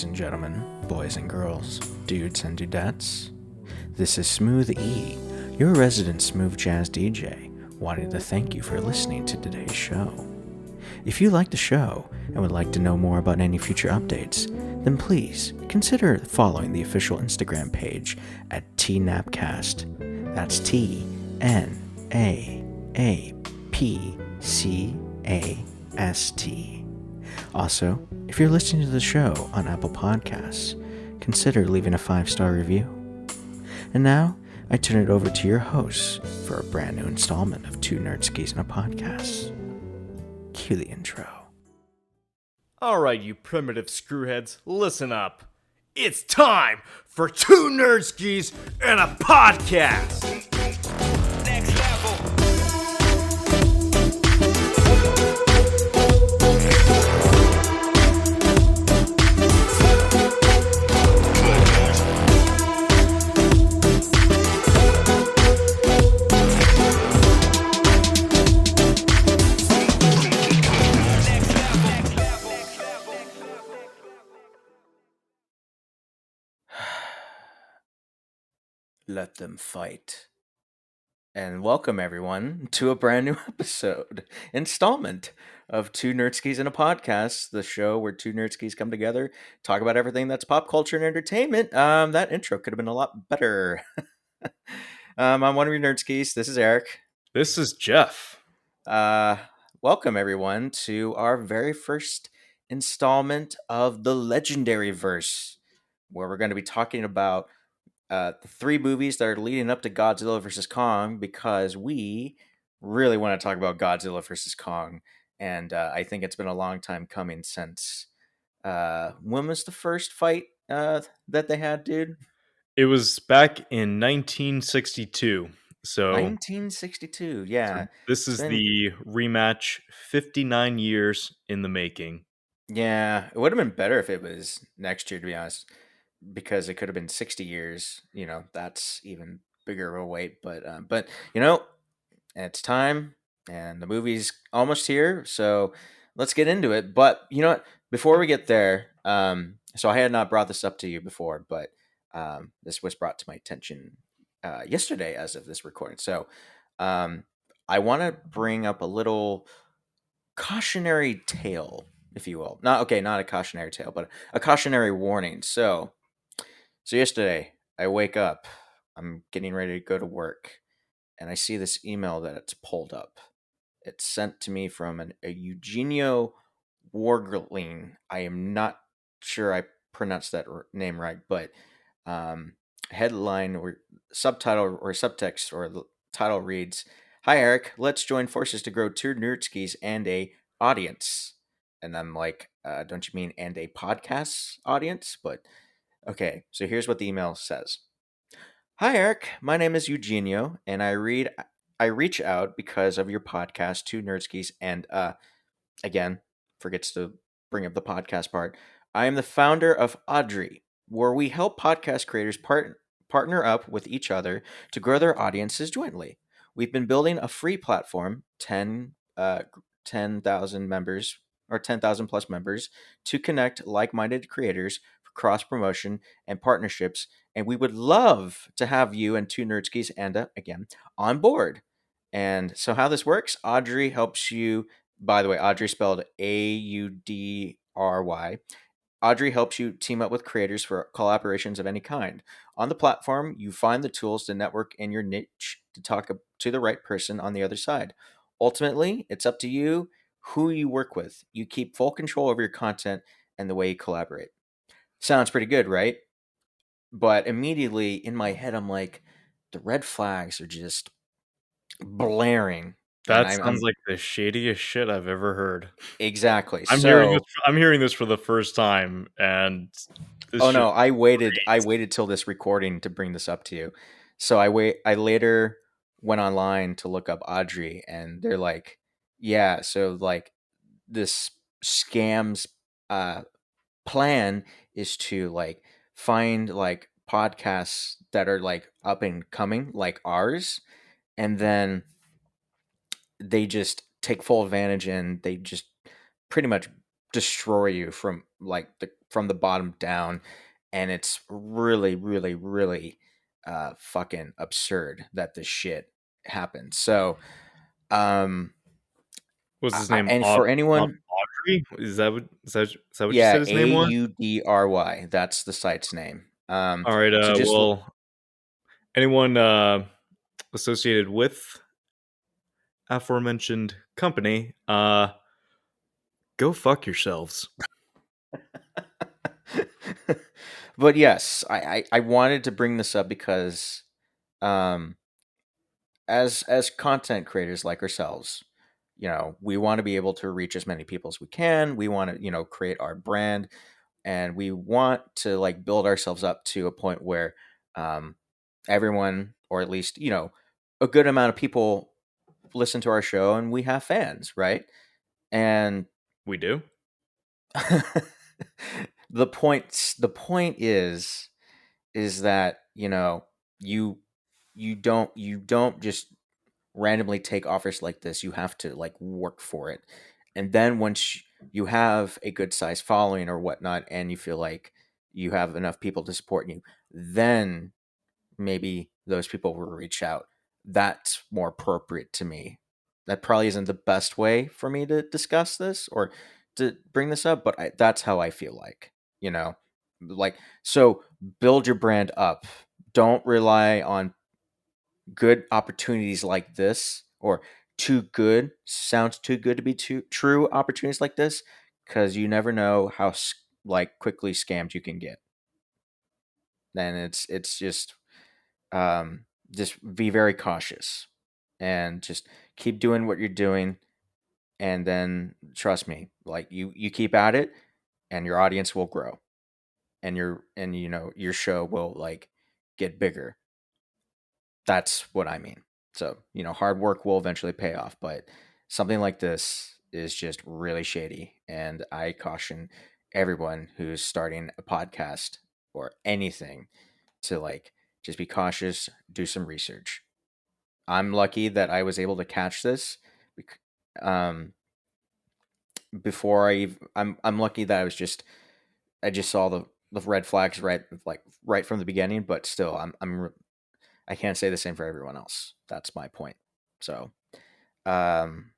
Ladies and gentlemen, boys and girls, dudes and dudettes, this is Smooth E, your resident smooth jazz DJ, wanting to thank you for listening to today's show. If you like the show and would like to know more about any future updates, then please consider following the official Instagram page at TNAAPcast. That's TNAAPCAST. Also, if you're listening to the show on Apple Podcasts, consider leaving a 5-star review. And now, I turn it over to your hosts for a brand new installment of Two NerdSkis and a Podcast. Cue the intro. Alright, you primitive screwheads, listen up. It's time for Two NerdSkis and a Podcast! Next level. Let them fight. And welcome everyone to a brand new installment of Two Nerdskis and a Podcast, the show where two nerdskis come together, talk about everything that's pop culture and entertainment. That intro could have been a lot better. I'm one of your nerdskis. This is Eric. This is Jeff. Welcome everyone to our very first installment of the Legendary Verse, where we're going to be talking about the three movies that are leading up to Godzilla vs. Kong, because we really want to talk about Godzilla vs. Kong. And I think it's been a long time coming since... when was the first fight that they had, dude? It was back in 1962. So 1962, yeah. So this is the rematch, 59 years in the making. Yeah, it would have been better if it was next year, to be honest, because it could have been 60 years. You know, that's even bigger of a wait. But you know, it's time, and the movie's almost here, so let's get into it. But you know what? Before we get there, so I had not brought this up to you before, but this was brought to my attention yesterday as of this recording. So I want to bring up a little cautionary tale, if you will. Not a cautionary tale, but a cautionary warning. So yesterday I wake up, I'm getting ready to go to work, and I see this email that it's pulled up. It's sent to me from a Eugenio Wargling. I am not sure I pronounced that name right, but headline or subtitle or subtext or the title reads, "Hi Eric, let's join forces to grow two nerdskis and a audience." And I'm like, don't you mean and a podcast audience? But okay, so here's what the email says. "Hi Eric, my name is Eugenio, and I reach out because of your podcast, Two Nerdskis, and again, forgets to bring up the podcast part. I am the founder of Audrey, where we help podcast creators partner up with each other to grow their audiences jointly. We've been building a free platform, 10,000 members or 10,000 plus members, to connect like-minded creators for cross-promotion and partnerships, and we would love to have you and Two Nerdskis and again on board." And so how this works, Audrey helps you. By the way, Audrey spelled Audry. Audrey helps you team up with creators for collaborations of any kind. On the platform, you find the tools to network in your niche to talk to the right person on the other side. Ultimately, it's up to you who you work with. You keep full control over your content and the way you collaborate. Sounds pretty good, right? But immediately in my head, I'm like, the red flags are just blaring. That sounds like the shadiest shit I've ever heard. Exactly. I'm hearing this for the first time, and I waited till this recording to bring this up to you. So I later went online to look up Audrey, and they're like, yeah, so like this scam's plan is to like find like podcasts that are like up and coming like ours, and then they just take full advantage and they just pretty much destroy you from like the from the bottom down, and it's really, really, really fucking absurd that this shit happened. So, um, Was his name and for anyone, Audrey? Is that what you yeah, said his name was? Audry, that's the site's name. All right. So just Well, anyone associated with aforementioned company, go fuck yourselves. but yes, I wanted to bring this up because um as content creators like ourselves, we want to be able to reach as many people as we can. We want to, create our brand, and we want to like build ourselves up to a point where um everyone, or at least, a good amount of people listen to our show and we have fans, right? And We do. the point is that you you don't just randomly take offers like this. You have to like work for it, and then once you have a good size following or whatnot, and you feel like you have enough people to support you, then maybe those people will reach out. That's more appropriate to me. That probably isn't the best way for me to discuss this or to bring this up, but that's how I feel like, you know, like, so build your brand up. Don't rely on good opportunities like this, or too good, sounds too good to be too true opportunities like this, because you never know how like quickly scammed you can get. Then it's just be very cautious and just keep doing what you're doing, and then trust me, like you keep at it, and your audience will grow, and your show will like get bigger. That's what I mean. So, hard work will eventually pay off, but something like this is just really shady, and I caution everyone who's starting a podcast or anything to like just be cautious, do some research. I'm lucky that I was able to catch this um, before I'm lucky that I just saw the red flags right from the beginning, but still I can't say the same for everyone else. That's my point. So, um,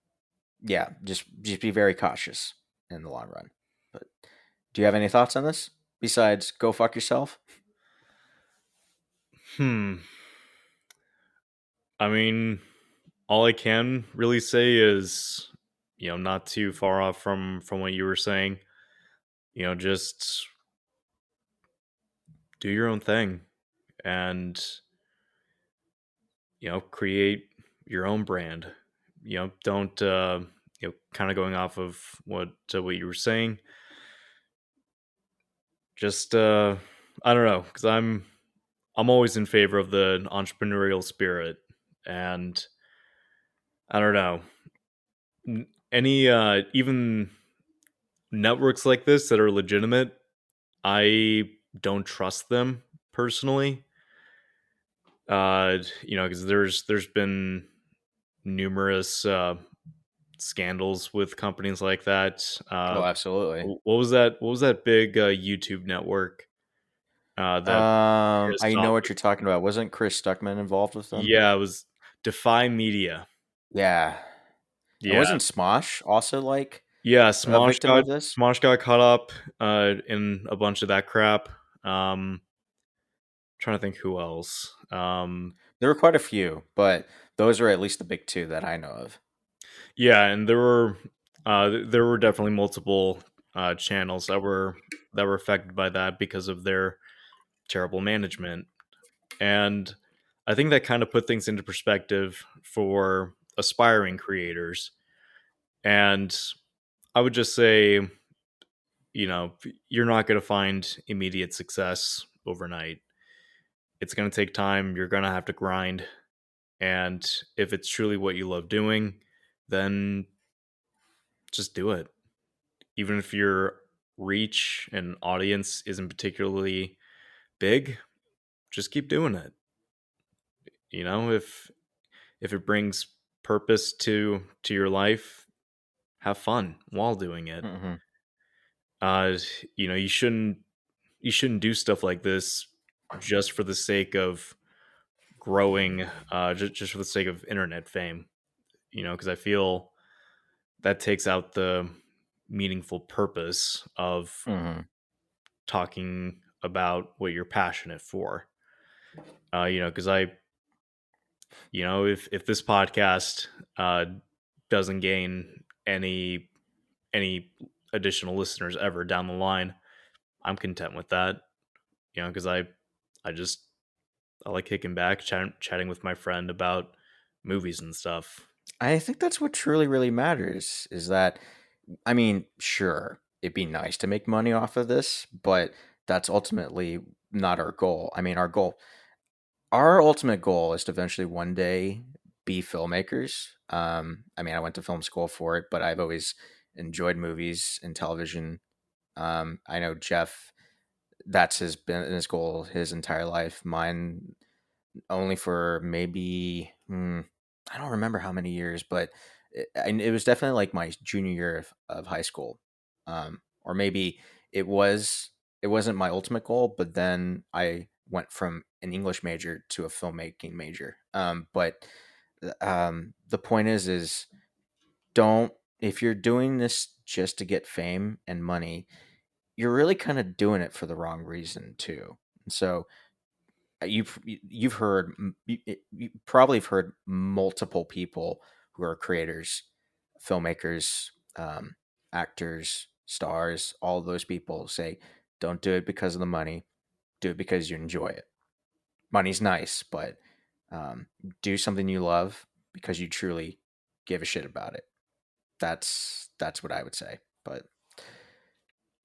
yeah, just be very cautious in the long run. But do you have any thoughts on this besides go fuck yourself? Hmm. I mean, all I can really say is, not too far off from what you were saying. Just do your own thing and create your own brand. Don't kind of going off of what you were saying. Just I don't know, because I'm always in favor of the entrepreneurial spirit, and I don't know any even networks like this that are legitimate. I don't trust them personally. Because there's been numerous scandals with companies like that. Oh, absolutely. What was that? What was that big YouTube network that you guys I saw? know what you're talking about. Wasn't Chris Stuckman involved with them? Yeah, it was Defy Media. Yeah. And Yeah, wasn't Smosh also like yeah. a victim of this? Smosh got caught up in a bunch of that crap. Um, Trying to think who else. There were quite a few, but those are at least the big two that I know of. Yeah, and there were definitely multiple channels that were affected by that because of their terrible management. And I think that kind of put things into perspective for aspiring creators. And I would just say, you're not going to find immediate success overnight. It's going to take time. You're going to have to grind. And if it's truly what you love doing, then just do it. Even if your reach and audience isn't particularly big, just keep doing it. If it brings purpose to your life, have fun while doing it. Hmm. uh, you shouldn't do stuff like this just for the sake of growing, just for the sake of internet fame. Because I feel that takes out the meaningful purpose of Hmm. talking about what you're passionate for. Because if this podcast uh, doesn't gain any additional listeners ever down the line, I'm content with that. Because I just I like kicking back, chatting with my friend about movies and stuff. I think that's what truly really matters is that, I mean, sure, it'd be nice to make money off of this, but that's ultimately not our goal. I mean, our ultimate goal is to eventually one day be filmmakers. I mean, I went to film school for it, but I've always enjoyed movies and television. I know Jeff, that's his goal his entire life. Mine only for maybe I don't remember how many years, but it was definitely like my junior year of high school, or maybe it was it wasn't my ultimate goal, but then I went from an English major to a filmmaking major. But the point is don't if you're doing this just to get fame and money, you're really kind of doing it for the wrong reason too. And so you've heard you probably have heard multiple people who are creators, filmmakers, actors, stars, all those people say, don't do it because of the money, do it because you enjoy it. Money's nice, but um, do something you love because you truly give a shit about it. That's what I would say. But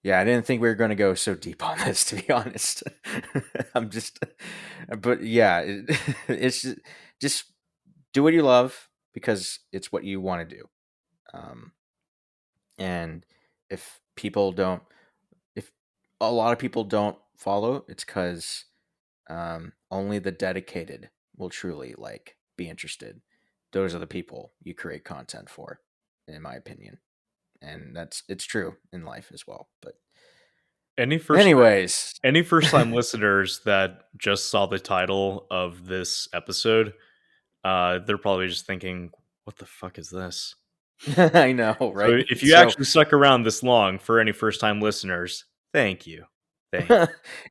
yeah, I didn't think we were going to go so deep on this, to be honest. I'm just, but yeah, it's just do what you love because it's what you want to do. Um, and if people don't, if a lot of people don't follow, it's because only the dedicated will truly like be interested. Those are the people you create content for, in my opinion, and it's true in life as well. But Any first anyways. any first time listeners that just saw the title of this episode, they're probably just thinking, "What the fuck is this?" I know, So right? if you So, actually stuck around this long, for any first time listeners, thank you, thank you.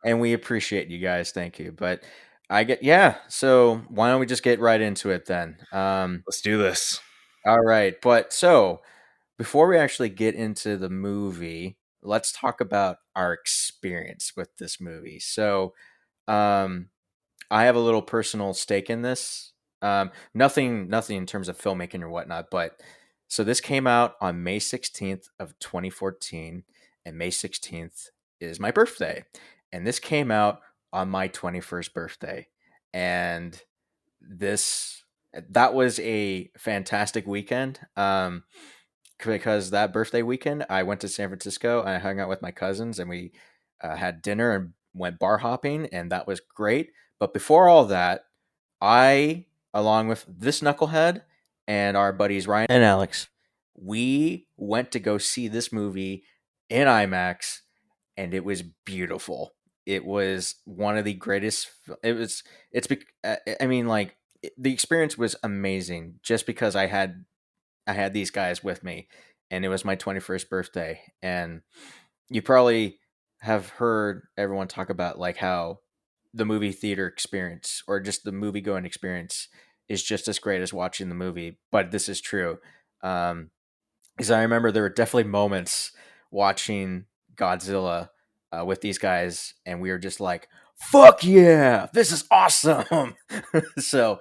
and we appreciate you guys. Thank you. But I get, yeah. So why don't we just get right into it then? Let's do this. All right. But so before we actually get into the movie, let's talk about our experience with this movie. So, um, I have a little personal stake in this. Nothing in terms of filmmaking or whatnot, but so this came out on May 16th of 2014, and May 16th is my birthday. And this came out on my 21st birthday. And this that was a fantastic weekend. Because that birthday weekend, I went to San Francisco and I hung out with my cousins and we had dinner and went bar hopping, and that was great. But before all that, I, along with this knucklehead and our buddies Ryan and Alex, we went to go see this movie in IMAX, and it was beautiful. It was one of the greatest. It was. I mean, like the experience was amazing just because I had these guys with me, and it was my 21st birthday. And you probably have heard everyone talk about like how the movie theater experience or just the movie going experience is just as great as watching the movie. But this is true. Um, because I remember there were definitely moments watching Godzilla with these guys, and we were just like, "Fuck yeah, this is awesome!" So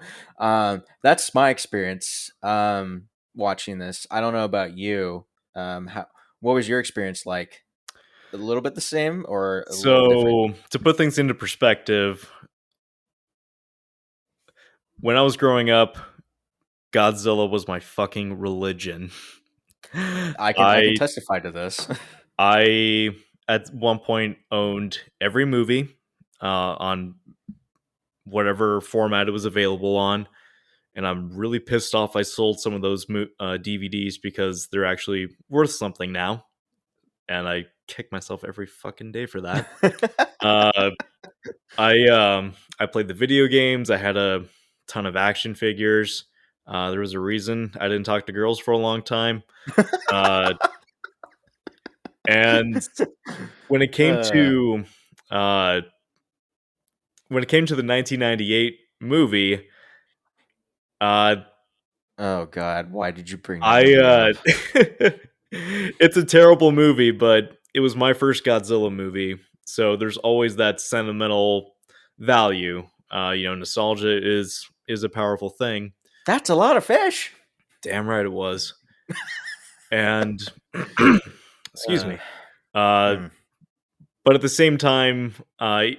that's my experience watching this. I don't know about you. How what was your experience like? A little bit the same or a little different? So to put things into perspective, when I was growing up, Godzilla was my fucking religion. I can I testify to this. I at one point owned every movie on whatever format it was available on, and I'm really pissed off I sold some of those DVDs because they're actually worth something now, and I kick myself every fucking day for that. Uh, I played the video games. I had a ton of action figures. There was a reason I didn't talk to girls for a long time. Uh, and when it came uh, to uh, the 1998 movie, uh, oh God, why did you bring that I movie up? it's a terrible movie, but it was my first Godzilla movie, so there's always that sentimental value. Nostalgia is a powerful thing. That's a lot of fish. Damn right it was. And excuse Uh, me. Uh, mm. but at the same time, I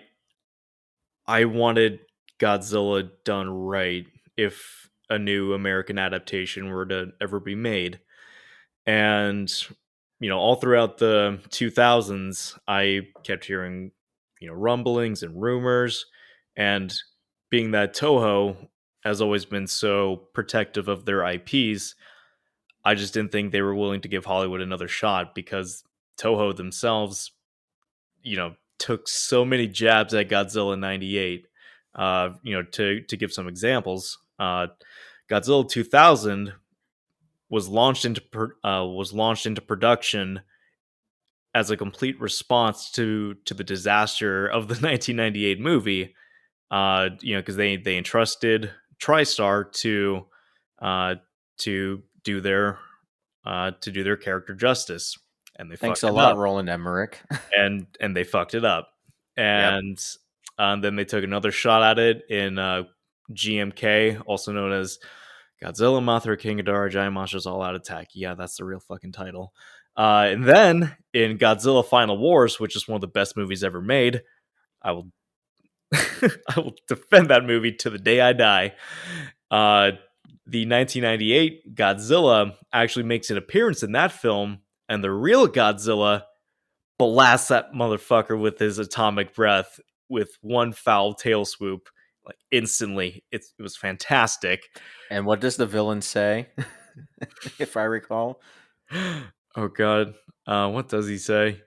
wanted Godzilla done right if a new American adaptation were to ever be made. And all throughout the 2000s, I kept hearing rumblings and rumors, and being that Toho has always been so protective of their IPs, I just didn't think they were willing to give Hollywood another shot because Toho themselves, took so many jabs at Godzilla 98. To give some examples, Godzilla 2000 was launched into production as a complete response to the disaster of the 1998 movie. Because they entrusted TriStar uh, to do their character justice, and they Thanks fucked a it lot, up, Roland Emmerich. and they fucked it up, Yep. and then they took another shot at it in GMK, also known as Godzilla, Mothra, King Ghidorah, Giant Monsters All Out Attack. Yeah, that's the real fucking title. And then in Godzilla Final Wars, which is one of the best movies ever made, I will I will defend that movie to the day I die. Uh, the 1998 Godzilla actually makes an appearance in that film, and the real Godzilla blasts that motherfucker with his atomic breath with one foul tail swoop, like instantly. It was fantastic. And what does the villain say? If I recall, Oh god, what does he say?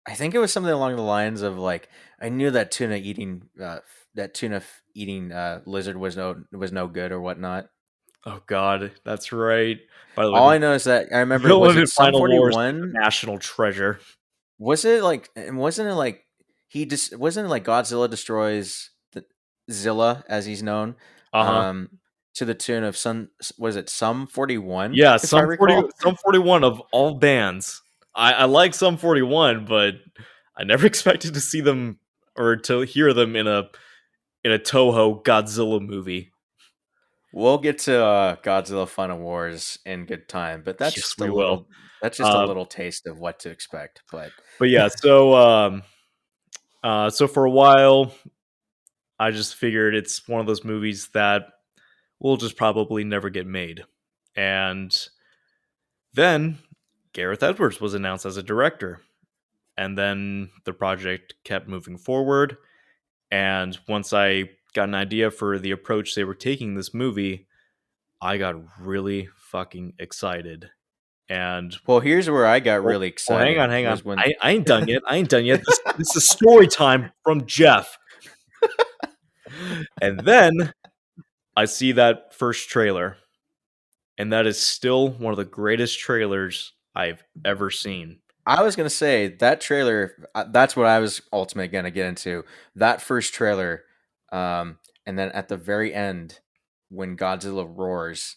I think it was something along the lines of like, I knew that tuna eating lizard was no good or whatnot. Oh god, that's right. By the way, All I know is that I the remember, was villain in it Sum Final Forty Wars is One? a national treasure. Was it like? And wasn't it like he just wasn't it like Godzilla destroys Zilla as he's known, Uh huh. um, to the tune of some, was it Sum 41? Yeah, If I recall. Some 41 of all bands. I like some 41, but I never expected to see them or to hear them in a Toho Godzilla movie. We'll get to Godzilla Final Wars in good time, but that's Yes, just a we will. little that's just a Uh, little taste of what to expect. But but yeah, so for a while, I just figured it's one of those movies that will just probably never get made. And then Gareth Edwards was announced as a director. And then the project kept moving forward. And once I got an idea for the approach they were taking this movie, I got really fucking excited. And well, here's where I got really hang on, excited, hang on. was when I ain't done yet. I ain't done yet. This is story time from Jeff. And then I see that first trailer, and that is still one of the greatest trailers I've ever seen. I was gonna say that trailer. That's what I was ultimately gonna get into. That first trailer, and then at the very end, when Godzilla roars,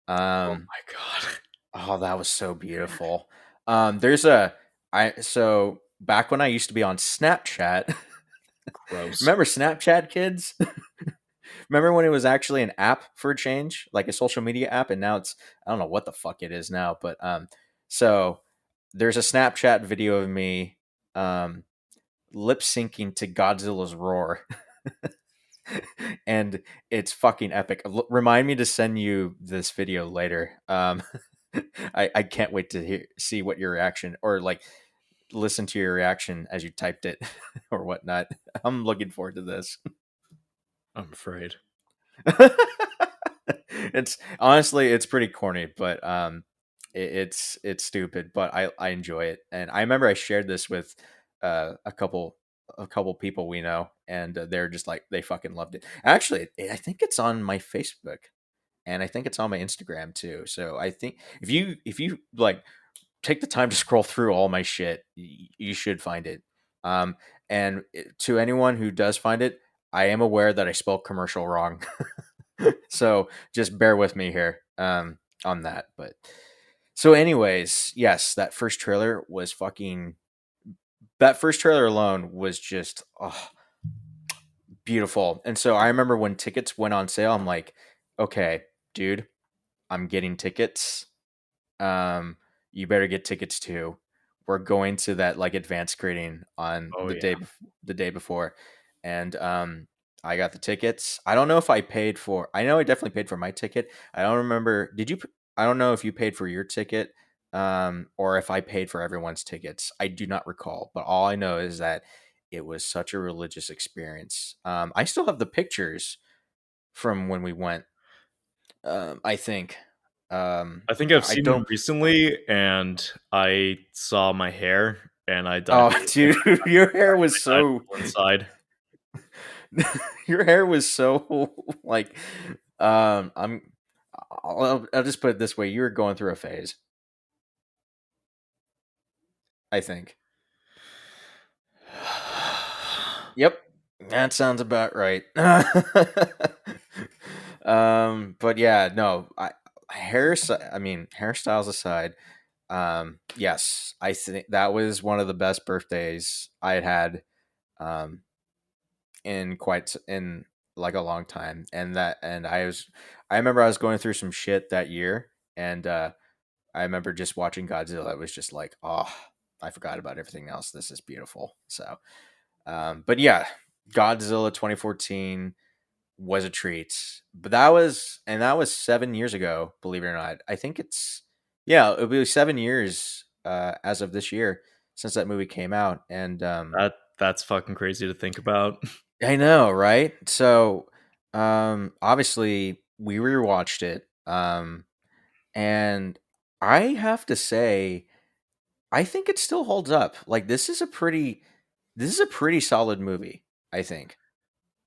Oh um, my god. oh, that was so beautiful. There's a I so back when I used to be on Snapchat. Gross. Remember Snapchat, kids? Remember when it was actually an app for a change, like a social media app, and now it's, I don't know what the fuck it is now, but so there's a Snapchat video of me um lip syncing to Godzilla's roar, and it's fucking epic. Remind me to send you this video later. I can't wait to see what your reaction, or like listen to your reaction as you typed it or whatnot. I'm looking forward to this. I'm afraid. It's honestly, it's pretty corny, but It's stupid, but I enjoy it. And I remember I shared this with a couple people we know, and they're just like they fucking loved it. Actually, I think it's on my Facebook, and I think it's on my Instagram too. So I think if you like take the time to scroll through all my shit, you should find it. Um, and to anyone who does find it, I am aware that I spelled commercial wrong. So just bear with me here on that. But so, anyways, yes, that first trailer alone was just beautiful. And so I remember when tickets went on sale, I'm like, okay, dude, I'm getting tickets. Um, you better get tickets too. We're going to that like advanced screening on Oh yeah. the day before, and I got the tickets. I don't know if I paid for. I know I definitely paid for my ticket. I don't remember. Did you? I don't know if you paid for your ticket, or if I paid for everyone's tickets. I do not recall. But all I know is that it was such a religious experience. I still have the pictures from when we went. I think. I think I've I seen them don't. recently, and I saw my hair, and I dyed Oh, it like dude, your hair was I dyed it so one side. your hair was so like I'm I'll just put it this way, you were going through a phase, I think. Yep. That sounds about right. But yeah, no, I mean, hairstyles aside, yes, I think that was one of the best birthdays I had um in like a long time. And I remember I was going through some shit that year, and I remember just watching Godzilla. It was just like, oh, I forgot about everything else. This is beautiful. So but yeah, Godzilla 2014 was a treat. But that was 7 years ago, believe it or not. I think it's yeah, it'll be 7 years as of this year since that movie came out. And That's fucking crazy to think about. I know, right? So, obviously we rewatched it, and I have to say, I think it still holds up. Like this is a pretty solid movie. I think.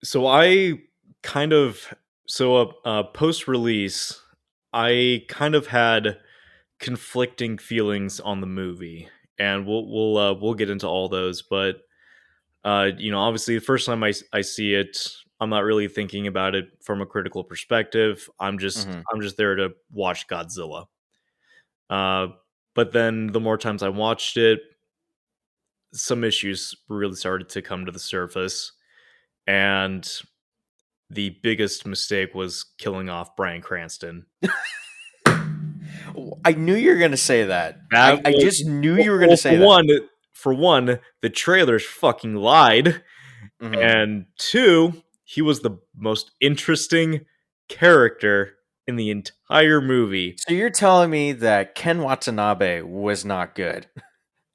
So I kind of post release, I kind of had conflicting feelings on the movie, and we'll get into all those. But obviously, the first time I see it, I'm not really thinking about it from a critical perspective. Hmm. I'm just there to watch Godzilla. Uh, but then the more times I watched it, some issues really started to come to the surface, and the biggest mistake was killing off Bryan Cranston. I knew you were gonna say that. That I was just knew you were gonna well, say that. for one, the trailers fucking lied, Hmm. and two, he was the most interesting character in the entire movie. So you're telling me that Ken Watanabe was not good?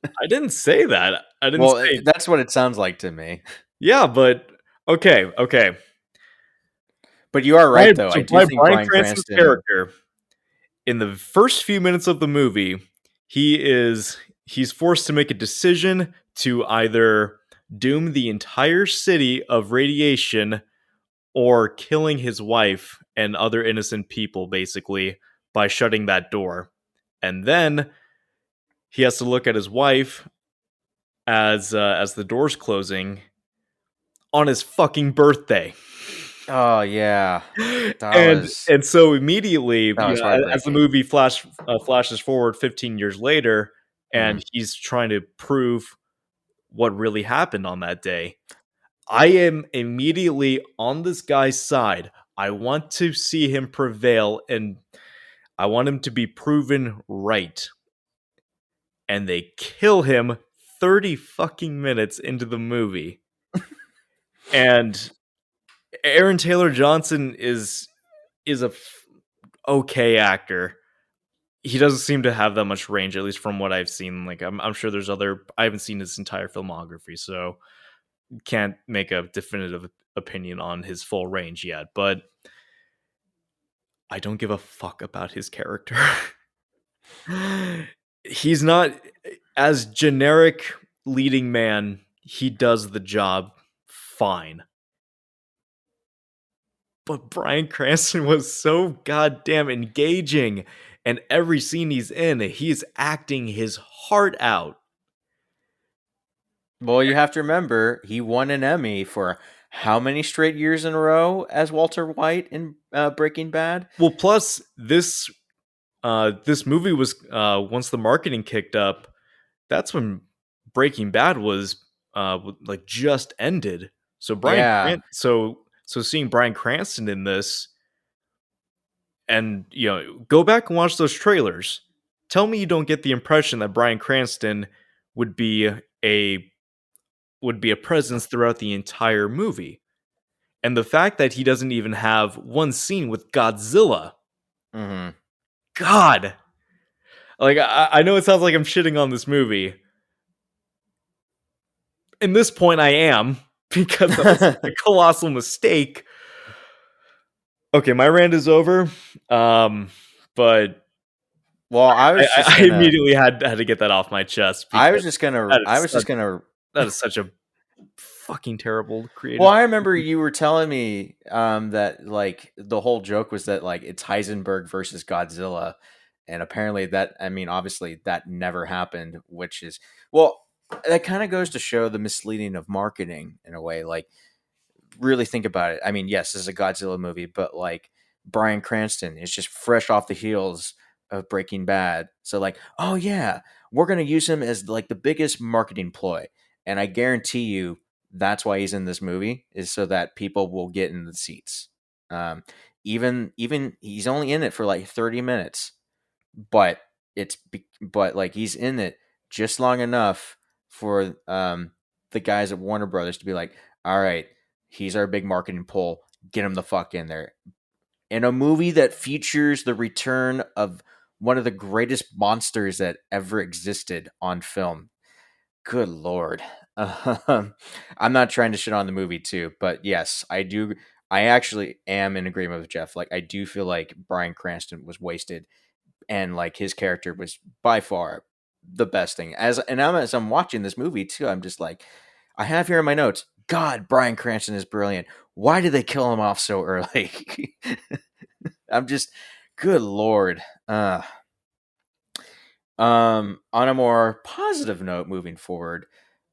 I didn't say that. I didn't Well, say that's what it sounds like to me. yeah, but okay. But you are right, though. I do By think Bryan Bryan Cranston's Cranston. character in the first few minutes of the movie, he's forced to make a decision to either doom the entire city of radiation or killing his wife and other innocent people basically by shutting that door. And then he has to look at his wife as the door's closing on his fucking birthday. Oh yeah, and so immediately, that was as the heartbreaking. movie flashes forward 15 years later, and Mhm. he's trying to prove what really happened on that day, I am immediately on this guy's side. I want to see him prevail, and I want him to be proven right. And they kill him 30 fucking minutes into the movie. And Aaron Taylor Johnson is okay actor. He doesn't seem to have that much range, at least from what I've seen. Like I'm sure there's other. I haven't seen his entire filmography, so can't make a definitive opinion on his full range yet. But I don't give a fuck about his character. He's not as generic leading man, he does the job fine. But Bryan Cranston was so goddamn engaging, and every scene he's in, he's acting his heart out. Well, you have to remember he won an Emmy for how many straight years in a row as Walter White in Breaking Bad? Well, plus this movie was once the marketing kicked up, that's when Breaking Bad was like just ended. So Yeah. so seeing Bryan Cranston in this, and go back and watch those trailers. Tell me you don't get the impression that Bryan Cranston would be a would be a presence throughout the entire movie. And the fact that he doesn't even have one scene with Godzilla. Hmm. God. Like I know it sounds like I'm shitting on this movie. In this point I am because that was such a colossal mistake. Okay, my rant is over. Um but Well, I immediately had to get that off my chest because I was just gonna. that is such a fucking terrible Well, creative. I remember you were telling me that like the whole joke was that like it's Heisenberg versus Godzilla, and apparently that I mean obviously that never happened, which is well that kind of goes to show the misleading of marketing in a way. Like really think about it. I mean, yes, this is a Godzilla movie, but like Bryan Cranston is just fresh off the heels of Breaking Bad. So like, oh yeah, we're gonna use him as like the biggest marketing ploy. And I guarantee you that's why he's in this movie, is so that people will get in the seats. Um, even he's only in it for like 30 minutes, but but like he's in it just long enough for the guys at Warner Brothers to be like, all right, he's our big marketing pull. Get him the fuck in there. In a movie that features the return of one of the greatest monsters that ever existed on film. Good lord. I'm not trying to shit on the movie too, but yes, I do. I actually am in agreement with Jeff. Like, I do feel like Bryan Cranston was wasted, and like his character was by far the best thing. As I'm watching this movie too, I'm just like, I have here in my notes, God, Bryan Cranston is brilliant. Why did they kill him off so early? I'm just, good lord. On a more positive note, moving forward,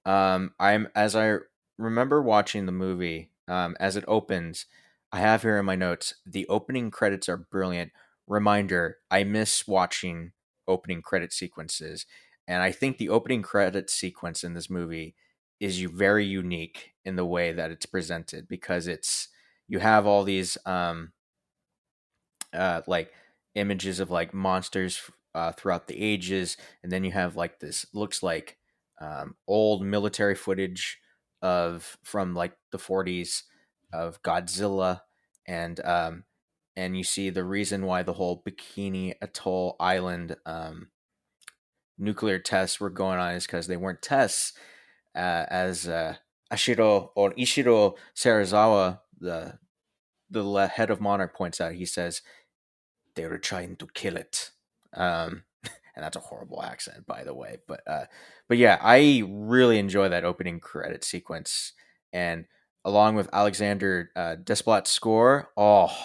I'm as I remember watching the movie, as it opens, I have here in my notes, the opening credits are brilliant. Reminder, I miss watching opening credit sequences, and I think the opening credit sequence in this movie is very unique in the way that it's presented, because it's you have all these like images of like monsters throughout the ages, and then you have like this looks like old military footage of from like the 40s of Godzilla, and and you see the reason why the whole Bikini Atoll Island nuclear tests were going on is because they weren't tests, as Ashiro or Ishiro Serizawa, the head of Monarch, points out. He says they were trying to kill it. And that's a horrible accent, by the way. But yeah, I really enjoy that opening credit sequence, and along with Alexander Desplat's score. Oh,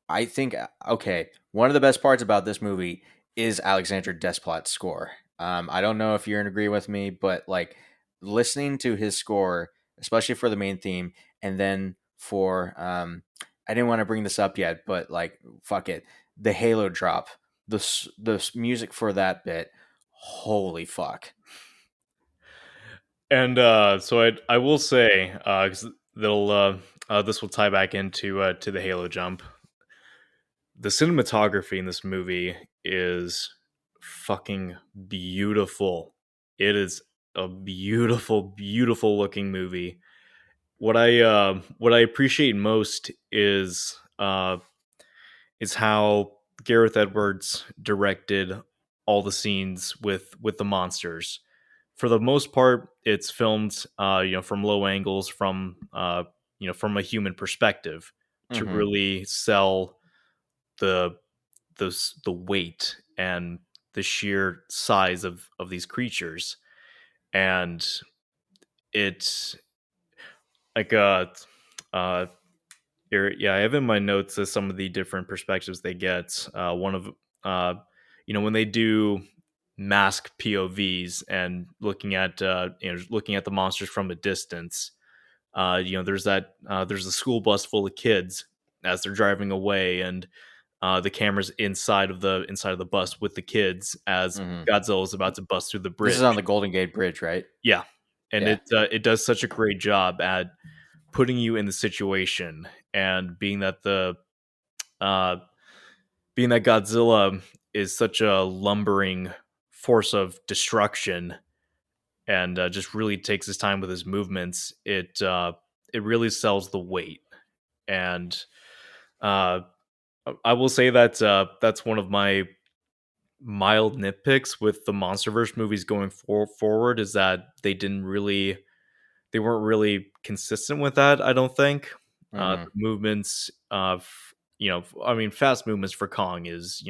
I think okay. One of the best parts about this movie is Alexander Desplat's score. I don't know if you're in agree with me, but like listening to his score, especially for the main theme, and then for I didn't want to bring this up yet, but like fuck it, the Halo drop, the music for that bit, holy fuck. And so I will say, because that'll this will tie back into to the Halo jump. The cinematography in this movie is fucking beautiful. It is a beautiful, beautiful looking movie. What I appreciate most is how Gareth Edwards directed all the scenes with the monsters. For the most part, it's filmed from low angles, from a human perspective, to Hmm. really sell the the weight and the sheer size of these creatures, and it's like uh yeah, I have in my notes some of the different perspectives they get. One of uh when they do mask POVs and looking at the monsters from a distance. There's a school bus full of kids as they're driving away, and the camera's inside of the bus with the kids as Hmm. Godzilla is about to bust through the This is bridge. on the Golden Gate Bridge, right? Yeah, and Yeah. it does such a great job at putting you in the situation, and uh, being that Godzilla is such a lumbering force of destruction, and just really takes his time with his movements. It really sells the weight, and uh, I will say that that's one of my mild nitpicks with the MonsterVerse movies going forward, is that they weren't really consistent with that. I don't think Hmm. the movements of I mean, fast movements for Kong is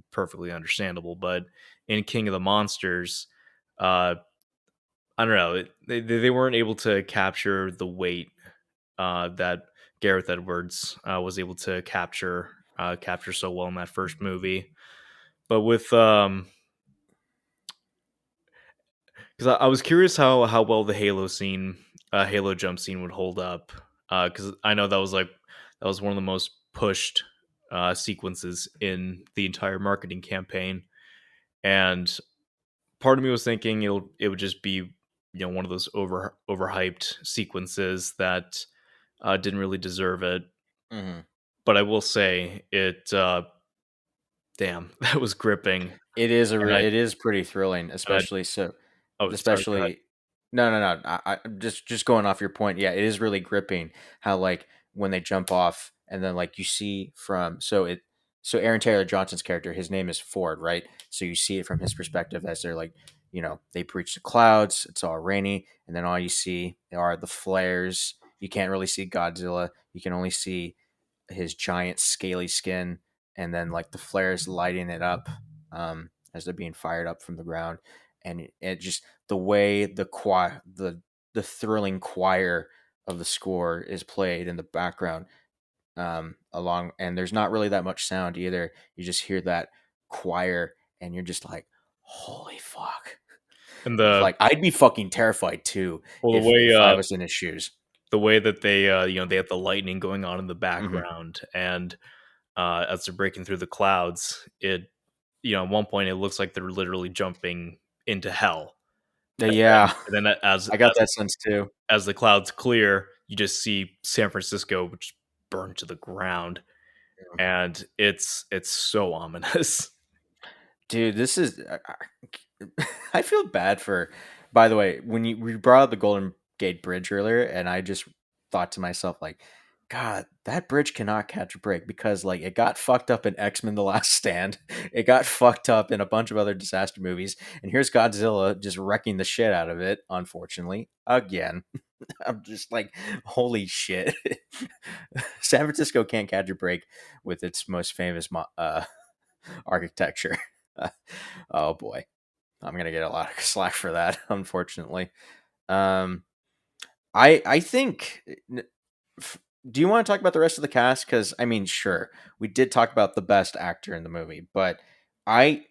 perfectly understandable, but in King of the Monsters, uh, I don't know, they weren't able to capture the weight that Gareth Edwards was able to capture so well in that first movie. But with because I was curious how well the Halo jump scene would hold up. Because I know that was one of the most pushed sequences in the entire marketing campaign, and part of me was thinking it would just be one of those overhyped sequences that didn't really deserve it. Hmm. But I will say it. Damn, that was gripping, and It is pretty thrilling, and I especially so, oh, sorry, go ahead. especially. No, no, no. I'm just going off your point. Yeah, it is really gripping how like when they jump off and then like you see from so Aaron Taylor Johnson's character, his name is Ford, right? So you see it from his perspective as they're like, they breach the clouds, it's all rainy, and then all you see are the flares. You can't really see Godzilla. You can only see his giant scaly skin, and then like the flares lighting it up as they're being fired up from the ground, and it just the way the thrilling choir of the score is played in the background, along, and there's not really that much sound either. You just hear that choir, and you're just like, holy fuck. And the Like I'd be fucking terrified too well, if I was in his shoes. the way that they have the lightning going on in the Hmm. background, and as they're breaking through the clouds, at one point it looks like they're literally jumping into hell, Yeah, and then I got that sense too. as the clouds clear, you just see San Francisco which burned to the ground, and it's so ominous. Dude, this is. I feel bad for. By the way, when we brought up the Golden Gate Bridge earlier, and I just thought to myself, like, God, that bridge cannot catch a break because, like, it got fucked up in X Men: The Last Stand. It got fucked up in a bunch of other disaster movies, and here's Godzilla just wrecking the shit out of it. Unfortunately, again, I'm just like, holy shit. San Francisco can't catch a break with its most famous architecture. Oh boy, I'm gonna get a lot of slack for that, unfortunately. Um, I think. Do you want to talk about the rest of the cast? Because I mean, sure, we did talk about the best actor in the movie, but I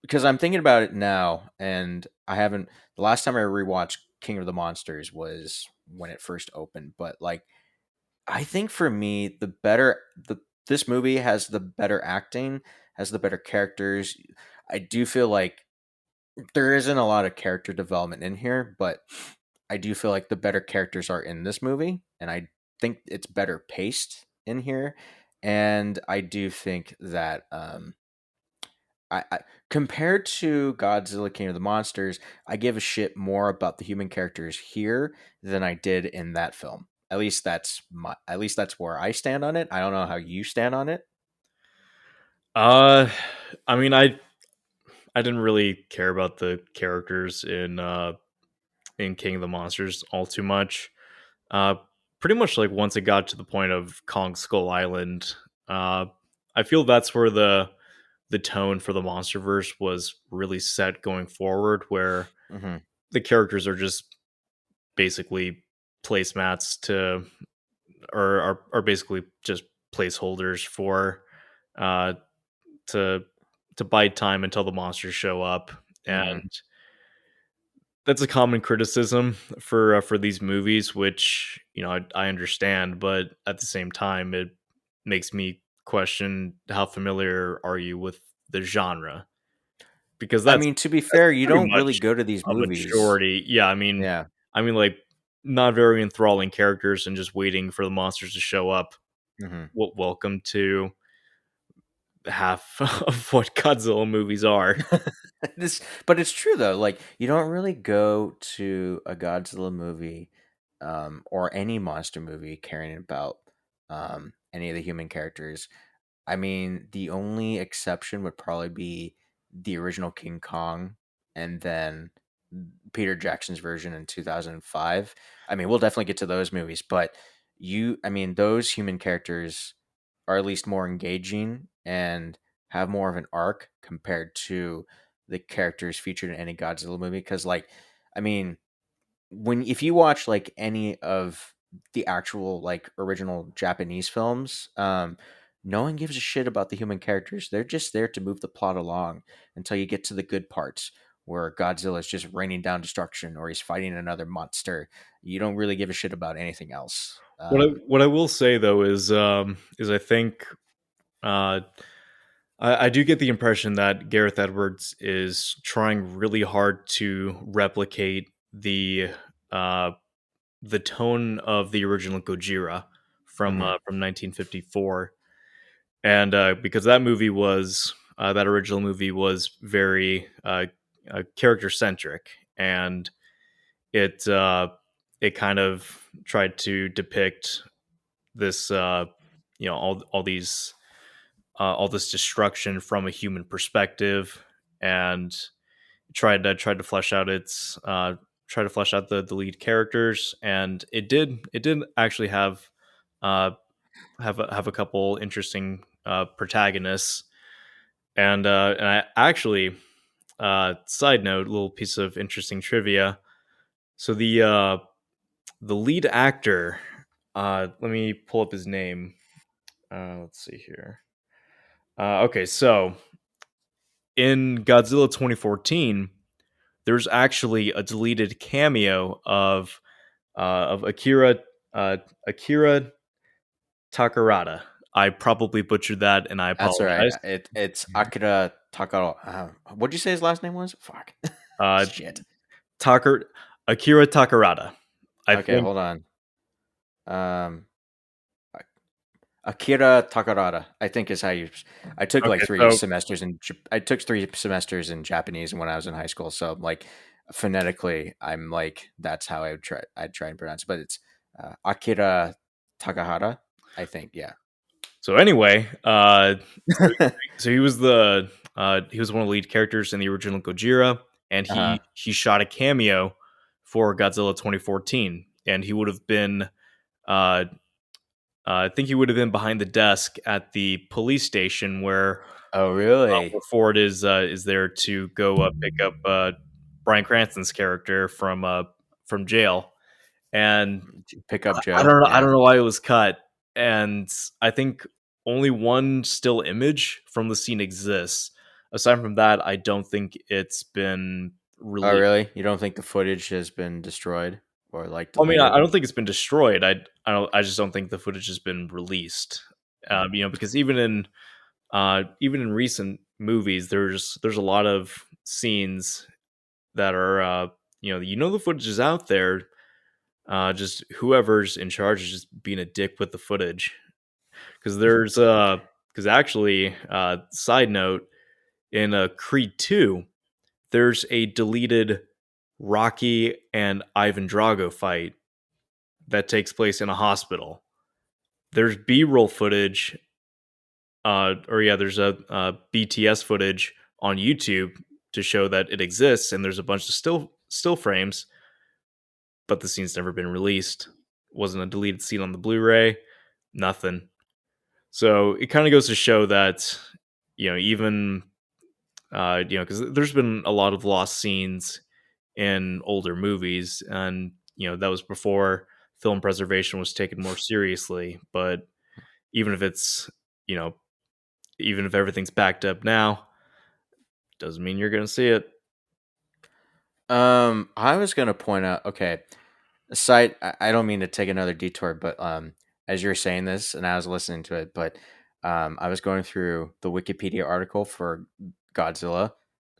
because I'm thinking about it now, and I haven't. The last time I rewatched King of the Monsters was when it first opened, but like I think for me, the this movie has the better acting, has the better characters. I do feel like there isn't a lot of character development in here, but I do feel like the better characters are in this movie, and I think it's better paced in here. And I do think that I compared to Godzilla King of the Monsters, I give a shit more about the human characters here than I did in that film. At least that's where I stand on it. I don't know how you stand on it. uh I mean, I didn't really care about the characters in King of the Monsters all too much. Uh, Pretty much like once it got to the point of Kong Skull Island, uh, I feel that's where the tone for the MonsterVerse was really set going forward, where Hmm. the characters are just basically placemats to or are basically just placeholders for uh to bide time until the monsters show up. Hmm. And that's a common criticism for these movies, which I understand, but at the same time, it makes me question how familiar are you with the genre, because I that's mean, to be that's fair, you pretty don't really much go to these a movies. majority. Yeah, Yeah. like not very enthralling characters and just waiting for the monsters to show up. Hmm. Welcome to half of what Godzilla movies are. But it's true though. Like, you don't really go to a Godzilla movie, or any monster movie caring about any of the human characters. I mean, the only exception would probably be the original King Kong, and then Peter Jackson's version in 2005. I mean, we'll definitely get to those movies, but I mean, those human characters are at least more engaging and have more of an arc compared to the characters featured in any Godzilla movie. Because, like, I mean, if you watch like any of the actual like original Japanese films, no one gives a shit about the human characters. They're just there to move the plot along until you get to the good parts where Godzilla is just raining down destruction or he's fighting another monster. You don't really give a shit about anything else. What I will say though is I think uh I do get the impression that Gareth Edwards is trying really hard to replicate uh the tone of the original Gojira Hmm. from 1954. And because that original movie was very character centric, and it it kind of tried to depict this all this destruction from a human perspective, and tried to flesh out its try to flesh out the lead characters, and it did actually uh have a couple interesting protagonists. And I actually, side note, little piece of interesting trivia. So the lead actor, let me pull up his name. Let's see here. Okay, so in Godzilla 2014, there's actually a deleted cameo of uh, Akira Takarada. I probably butchered that, and I That's all right. apologize. It's Akira Takaro. What'd you say his last name was? Fuck. Uh, Shit. Takar Akira Takarada. I Okay, think hold on. Um, Akira Takarada, I think is how you. I took like okay, three so semesters in. I took 3 semesters in Japanese when I was in high school. So like phonetically, I'm like that's how I would try. I'd try and pronounce, it, but it's Akira Takahara. I think, yeah. anyway, so he was one of the lead characters in the original Gojira, and Uh huh. he shot a cameo for Godzilla 2014, and he would have been uh, I think he would have been behind the desk at the police station Oh, really? where Ford is there to go pick up Bryan Cranston's character from jail. And Pick up I Joe. don't know. I Yeah. don't know why it was cut, and I think only one still image from the scene exists. Aside from that, I don't think it's been Oh, really. really? You don't think the footage has been destroyed or like I mean, I deleted? don't think it's been destroyed. I don't. I just don't think the footage has been released. Mm. Because even in recent movies, there's a lot of scenes that are the footage is out there. Just whoever's in charge is just being a dick with the footage. Because actually, side note, in Creed 2, there's a deleted Rocky and Ivan Drago fight that takes place in a hospital. There's B-roll footage, or yeah, there's a BTS footage on YouTube to show that it exists, and there's a bunch of still frames, but the scene's never been released. Wasn't a deleted scene on the Blu-ray. Nothing. So it kind of goes to show that, even, because there's been a lot of lost scenes in older movies, and that was before film preservation was taken more seriously. But even if it's, you know, even if everything's backed up now, doesn't mean you're gonna see it. I was gonna point out. Okay, aside, I don't mean to take another detour, but as you're saying this, and I was listening to it, but I was going through the Wikipedia article for Godzilla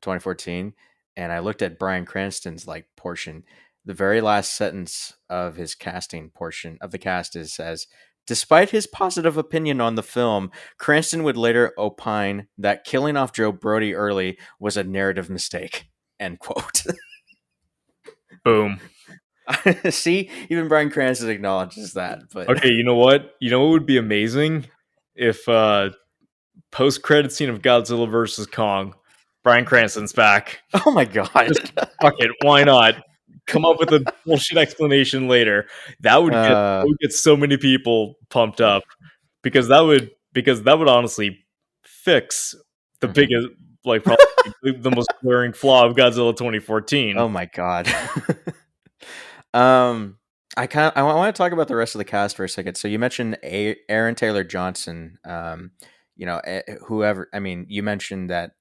2014, and I looked at Bryan Cranston's like portion. The very last sentence of his casting portion of the cast is says, "Despite his positive opinion on the film, Cranston would later opine that killing off Joe Brody early was a narrative mistake." End quote. Boom. See, even Bryan Cranston acknowledges that. But Okay, you know what? You know what would be amazing if post credit scene of Godzilla versus Kong, Bryan Cranston's back. oh my god, Just fuck it, why not? Come up with a bullshit explanation later. That uh, would get so many people pumped up because that would honestly fix the mhm. biggest, like, probably the most glaring flaw of Godzilla 2014. Oh my god. um, I want to talk about the rest of the cast for a second. So you mentioned Aaron Taylor Johnson. Whoever. I mean, you mentioned that.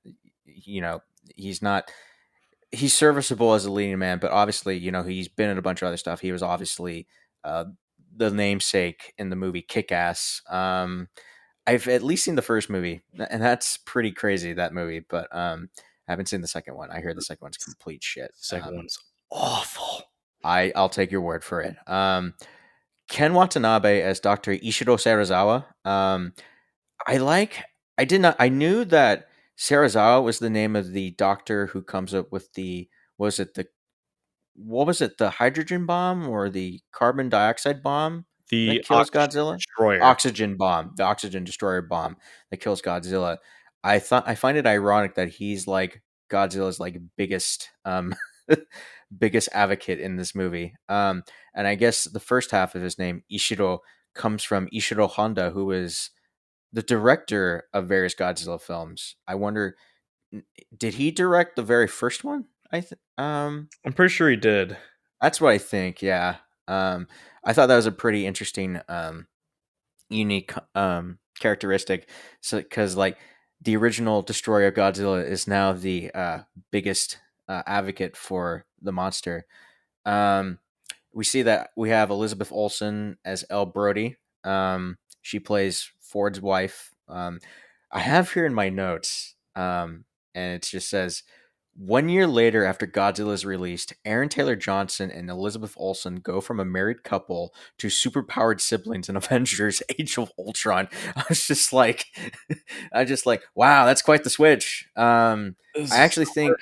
You know, he's not. He's serviceable as a leading man, but obviously, he's been in a bunch of other stuff. He was obviously uh, the namesake in the movie Kick Ass. I've at least seen the first movie, and that's pretty crazy, that movie. But I haven't seen the second one. I hear the second one's complete shit. Second one's awful. I'll take your word for it. Ken Watanabe as Dr. Ishiro Serizawa. I like. I did not. I knew that Serizawa was the name of the doctor who comes up with the. Was it the what was it? The hydrogen bomb or the carbon dioxide bomb that The kills Oxygen Godzilla? Destroyer. Oxygen bomb, the oxygen destroyer bomb that kills Godzilla. I find it ironic that he's like Godzilla's like biggest biggest advocate in this movie. And I guess the first half of his name Ishiro comes from Ishiro Honda, who is the director of various Godzilla films. I wonder, did he direct the very first one? I'm pretty sure he did. That's what I think. Yeah. Um, I thought that was a pretty interesting, unique characteristic. So, because like the original destroyer of Godzilla is now the biggest advocate for the monster. Um, we see that we have Elizabeth Olsen as Elle Brody. She plays Ford's wife. I have here in my notes, and it just says 1 year later, after Godzilla is released, Aaron Taylor Johnson and Elizabeth Olsen go from a married couple to superpowered siblings in Avengers: Age of Ultron. I was just like, wow, that's quite the switch. This I is actually think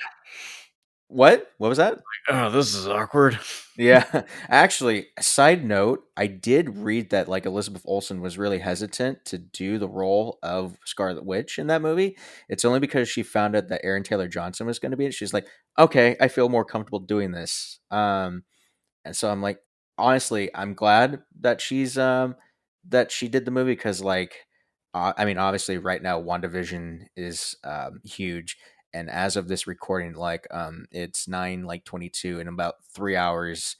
what? What was that? Oh, this is awkward. Yeah. Actually, side note, I did read that like Elizabeth Olsen was really hesitant to do the role of Scarlet Witch in that movie. It's only because she found out that Aaron Taylor Johnson was going to be it. She's like, "Okay, I feel more comfortable doing this." And so I'm like, honestly, I'm glad that that she did the movie because like, I mean, obviously, right now, WandaVision is huge, and as of this recording, like, it's 9:22 in about 3 hours.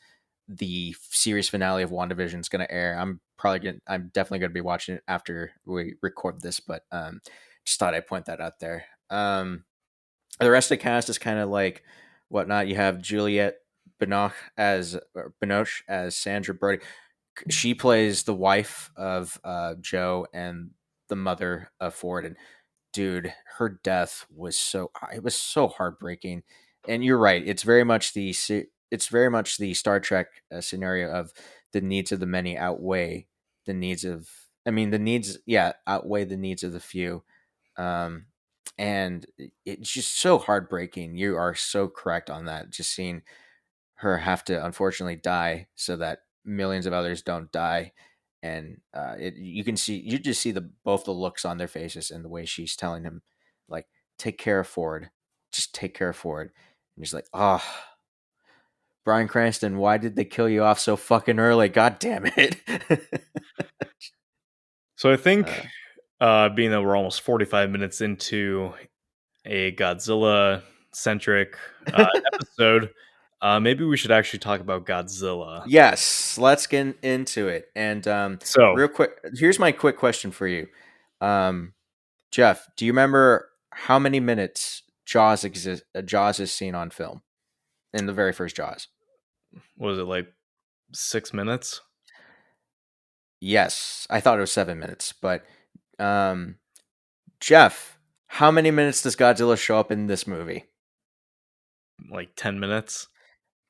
The series finale of WandaVision is going to air. I'm definitely going to be watching it after we record this, but just thought I'd point that out there. The rest of the cast is kind of like whatnot. You have Juliette Binoche as Sandra Brody. She plays the wife of Joe and the mother of Ford. And dude, her death was it was so heartbreaking. And you're right. It's very much the Star Trek scenario of the needs of the many outweigh the needs of. I mean, the needs, yeah, outweigh the needs of the few. Um, and it's just so heartbreaking. You are so correct on that. Just seeing her have to unfortunately die so that millions of others don't die, and you just see the both the looks on their faces and the way she's telling him, like, take care of Ford, just take care of Ford, and he's like, oh, Bryan Cranston, why did they kill you off so fucking early? God damn it. So I think uh, Being that we're almost 45 minutes into a Godzilla centric episode, maybe we should actually talk about Godzilla. Yes, let's get into it. And So, real quick, here's my quick question for you, um, Jeff. Do you remember how many minutes Jaws is seen on film in the very first Jaws? what was it, like 6 minutes? Yes, I thought it was 7 minutes, but um, Jeff, how many minutes does Godzilla show up in this movie? Like 10 minutes?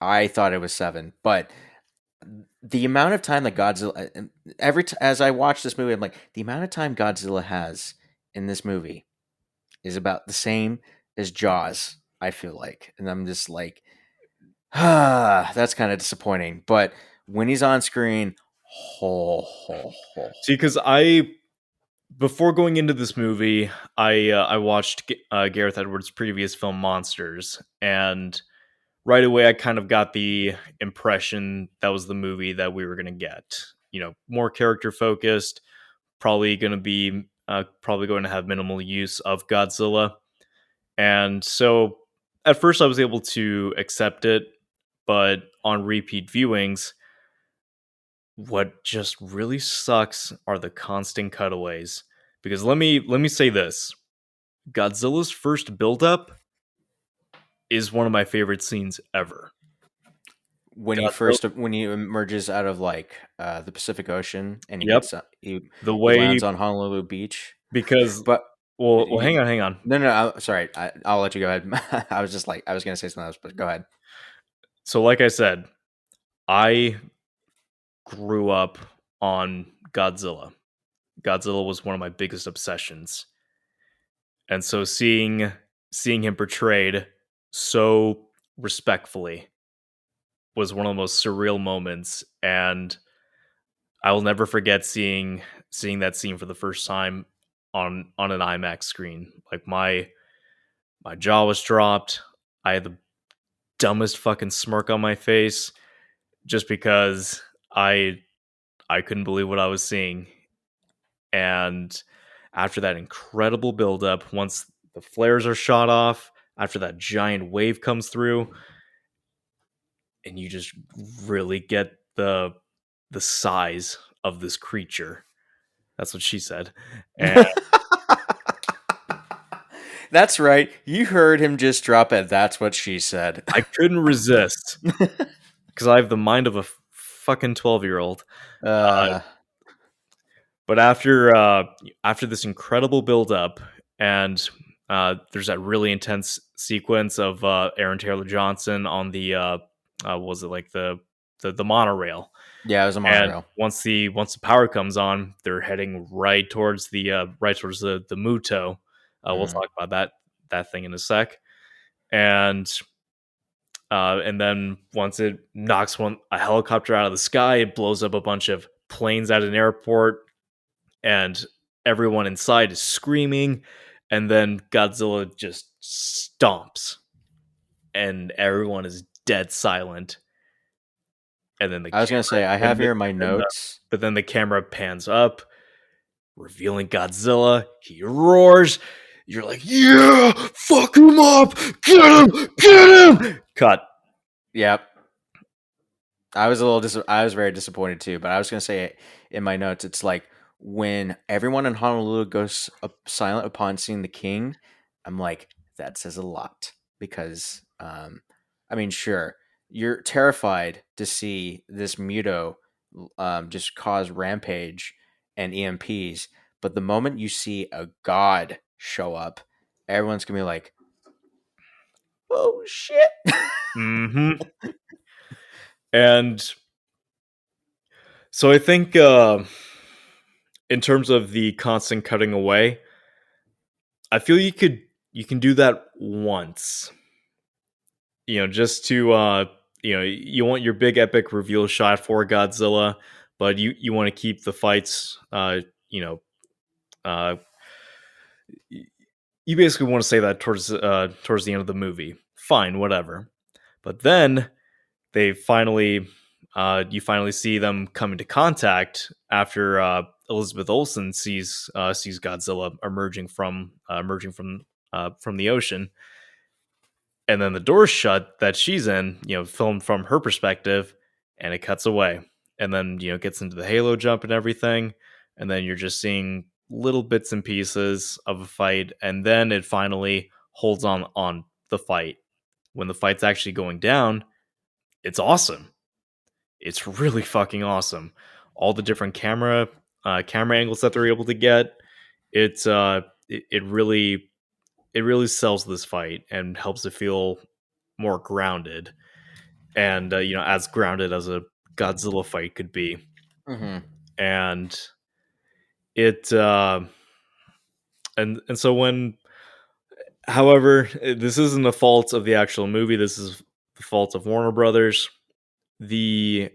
I thought it was seven, but the amount of time that Godzilla as I watch this movie, I'm like, the amount of time Godzilla has in this movie is about the same as Jaws. I feel like, and I'm just like, that's kind of disappointing. But when he's on screen, ho. See, because before going into this movie, I watched Gareth Edwards' previous film Monsters, and right away I kind of got the impression that was the movie that we were going to get. More character focused, probably going to have minimal use of Godzilla. And so at first I was able to accept it, but on repeat viewings, what just really sucks are the constant cutaways. Because let me say this. Godzilla's first buildup is one of my favorite scenes ever. Godzilla, When he emerges out of like the Pacific Ocean and yep, the he way lands on Honolulu Beach, because but well, you, hang on. no, sorry, I'll let you go ahead. I was just like I was gonna say something else, but go ahead. So like I said, I grew up on Godzilla. Godzilla was one of my biggest obsessions. And so seeing him portrayed so respectfully was one of the most surreal moments, and I will never forget seeing that scene for the first time on an IMAX screen. Like my jaw was dropped. I had the dumbest fucking smirk on my face just because I couldn't believe what I was seeing. And after that incredible buildup, once the flares are shot off, after that giant wave comes through, and you just really get the size of this creature. That's what she said. And That's right. You heard him just drop it. That's what she said. I couldn't resist because I have the mind of a fucking 12-year-old. Uh, uh, but after this incredible buildup, and there's that really intense sequence of Aaron Taylor Johnson on the was it like the monorail. yeah, it was a And monorail. once the power comes on, they're heading right towards the Muto. We'll Mm. talk about that thing in a sec. And then once it knocks a helicopter out of the sky, it blows up a bunch of planes at an airport, and everyone inside is screaming. And then Godzilla just stomps, and everyone is dead silent. And then the I was gonna camera, say I then have the, here in my then the notes. but then the camera pans up, revealing Godzilla. He roars. You're like, yeah, fuck him up, get him. Cut. Yep, I was very disappointed too. But I was gonna say in my notes, it's like when everyone in Honolulu goes silent upon seeing the king. I'm like, that says a lot because, I mean, sure, you're terrified to see this Muto just cause rampage and EMPs, but the moment you see a god show up, everyone's gonna be like, "Oh shit!" Hmm. And so I think in terms of the constant cutting away, I feel you can do that once. Just to you want your big epic reveal shot for Godzilla, but you want to keep the fights you know uh y- you basically want to say that towards the end of the movie. Fine, whatever. But then they finally you finally see them come into contact after Elizabeth Olsen sees Godzilla emerging from the ocean, and then the door's shut that she's in, filmed from her perspective, and it cuts away, and then gets into the halo jump and everything, and then you're just seeing little bits and pieces of a fight, and then it finally holds on the fight. When the fight's actually going down, it's awesome. It's really fucking awesome. All the different camera angles that they're able to get, it really sells this fight and helps it feel more grounded, and as grounded as a Godzilla fight could be. Hmm. And it and so when however, this isn't the fault of the actual movie, this is the fault of Warner Brothers. The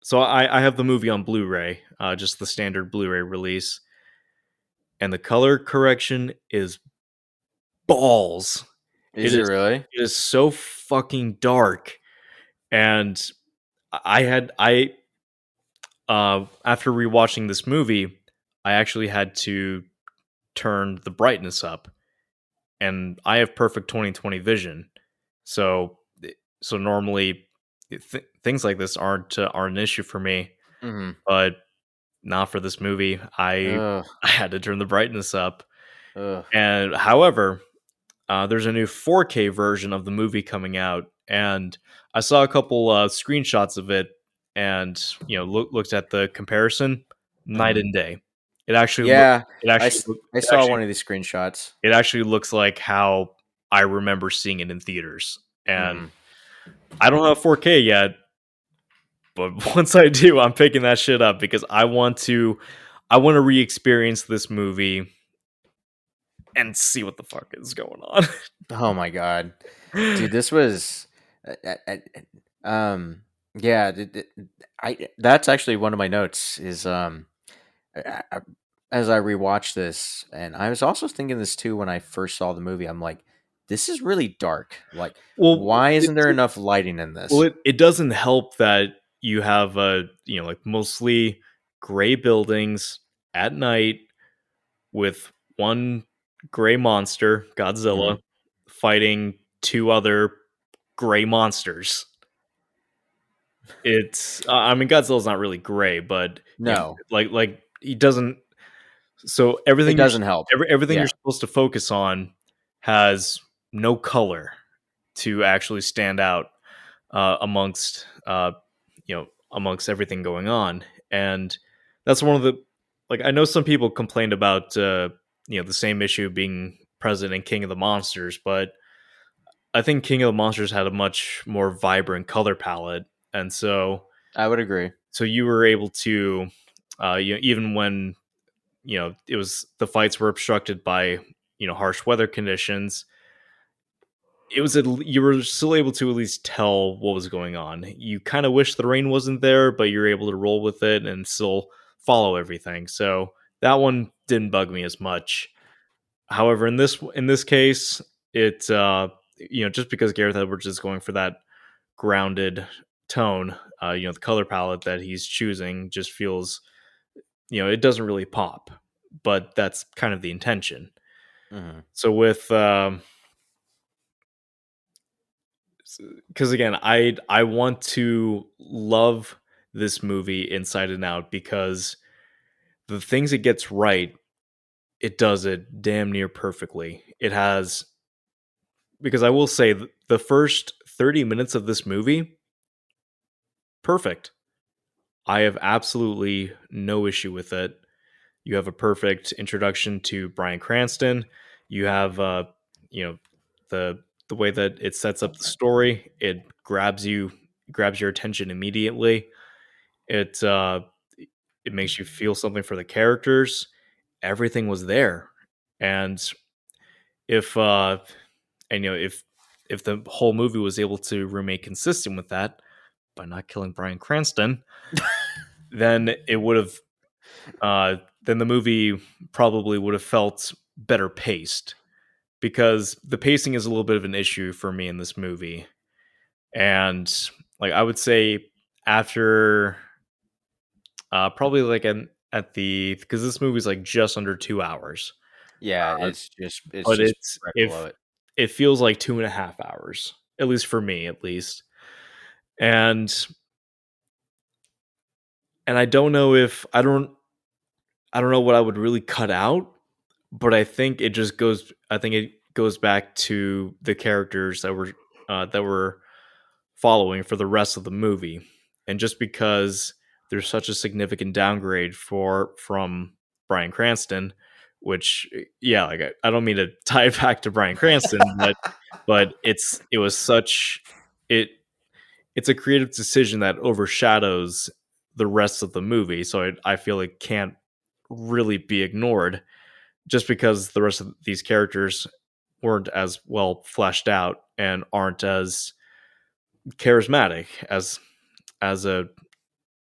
So I have the movie on Blu-ray, just the standard Blu-ray release, and the color correction is balls. Is it really? It is so fucking dark, and I after rewatching this movie, I actually had to turn the brightness up, and I have perfect 20/20 vision. So so normally things like this aren't an issue for me, Hmm. but not for this movie. I Ugh. I had to turn the brightness up. Ugh. And however, there's a new 4K version of the movie coming out, and I saw a couple screenshots of it, and looked at the comparison, night Hmm. and day. It actually look Yeah, it I actually s- look- I it saw actually one of these screenshots. it actually looks like how I remember seeing it in theaters. And Hmm. I don't have 4K yet, but once I do, I'm picking that shit up because I want to re-experience this movie and see what the fuck is going on. Oh my god, dude, this was, um, yeah. That's actually one of my notes. Is I, I- as I rewatched this, and I was also thinking this too when I first saw the movie. I'm like, this is really dark. Like, well, why it, isn't there enough lighting in well, this? it doesn't help that you have like mostly gray buildings at night with one gray monster, Hmm. Godzilla, fighting two other gray monsters. I mean, Godzilla's not really gray, but No, like he doesn't. So it doesn't help. everything you're Yeah. supposed to focus on has no color to actually stand out amongst everything going on, and that's one of the like I know some people complained about the same issue being present in King of the Monsters, but I think King of the Monsters had a much more vibrant color palette, and I would agree. so you were able to even when it was the fights were obstructed by harsh weather conditions, you were still able to at least tell what was going on. You kind of wish the rain wasn't there, but you're able to roll with it and still follow everything. So that one didn't bug me as much. However, in this case, it just because Gareth Edwards is going for that grounded tone, the color palette that he's choosing just feels it doesn't really pop, but that's kind of the intention. Hmm. So with because again, I want to love this movie inside and out because the things it gets right, it does it damn near perfectly. It has because I will say the first 30 minutes of this movie, perfect. I have absolutely no issue with it. You have a perfect introduction to Bryan Cranston. You have you know, the way that it sets up the story, it grabs your attention immediately. It it makes you feel something for the characters. Everything was there. And if if the whole movie was able to remain consistent with that by not killing Bryan Cranston, then it would have then the movie probably would have felt better paced, because the pacing is a little bit of an issue for me in this movie. And like I would say after probably like an at the because this movie's like just under 2 hours, Yeah, uh, it's but just it's right below if it. it feels like 2.5 hours, at least for me, at least. And I don't know if I don't know what I would really cut out, but I think it goes back to the characters that were following for the rest of the movie. And just because there's such a significant downgrade from Bryan Cranston, which yeah, like I don't mean to tie it back to Bryan Cranston, but it was such it it's a creative decision that overshadows the rest of the movie. So I feel it can't really be ignored just because the rest of these characters weren't as well fleshed out and aren't as charismatic as a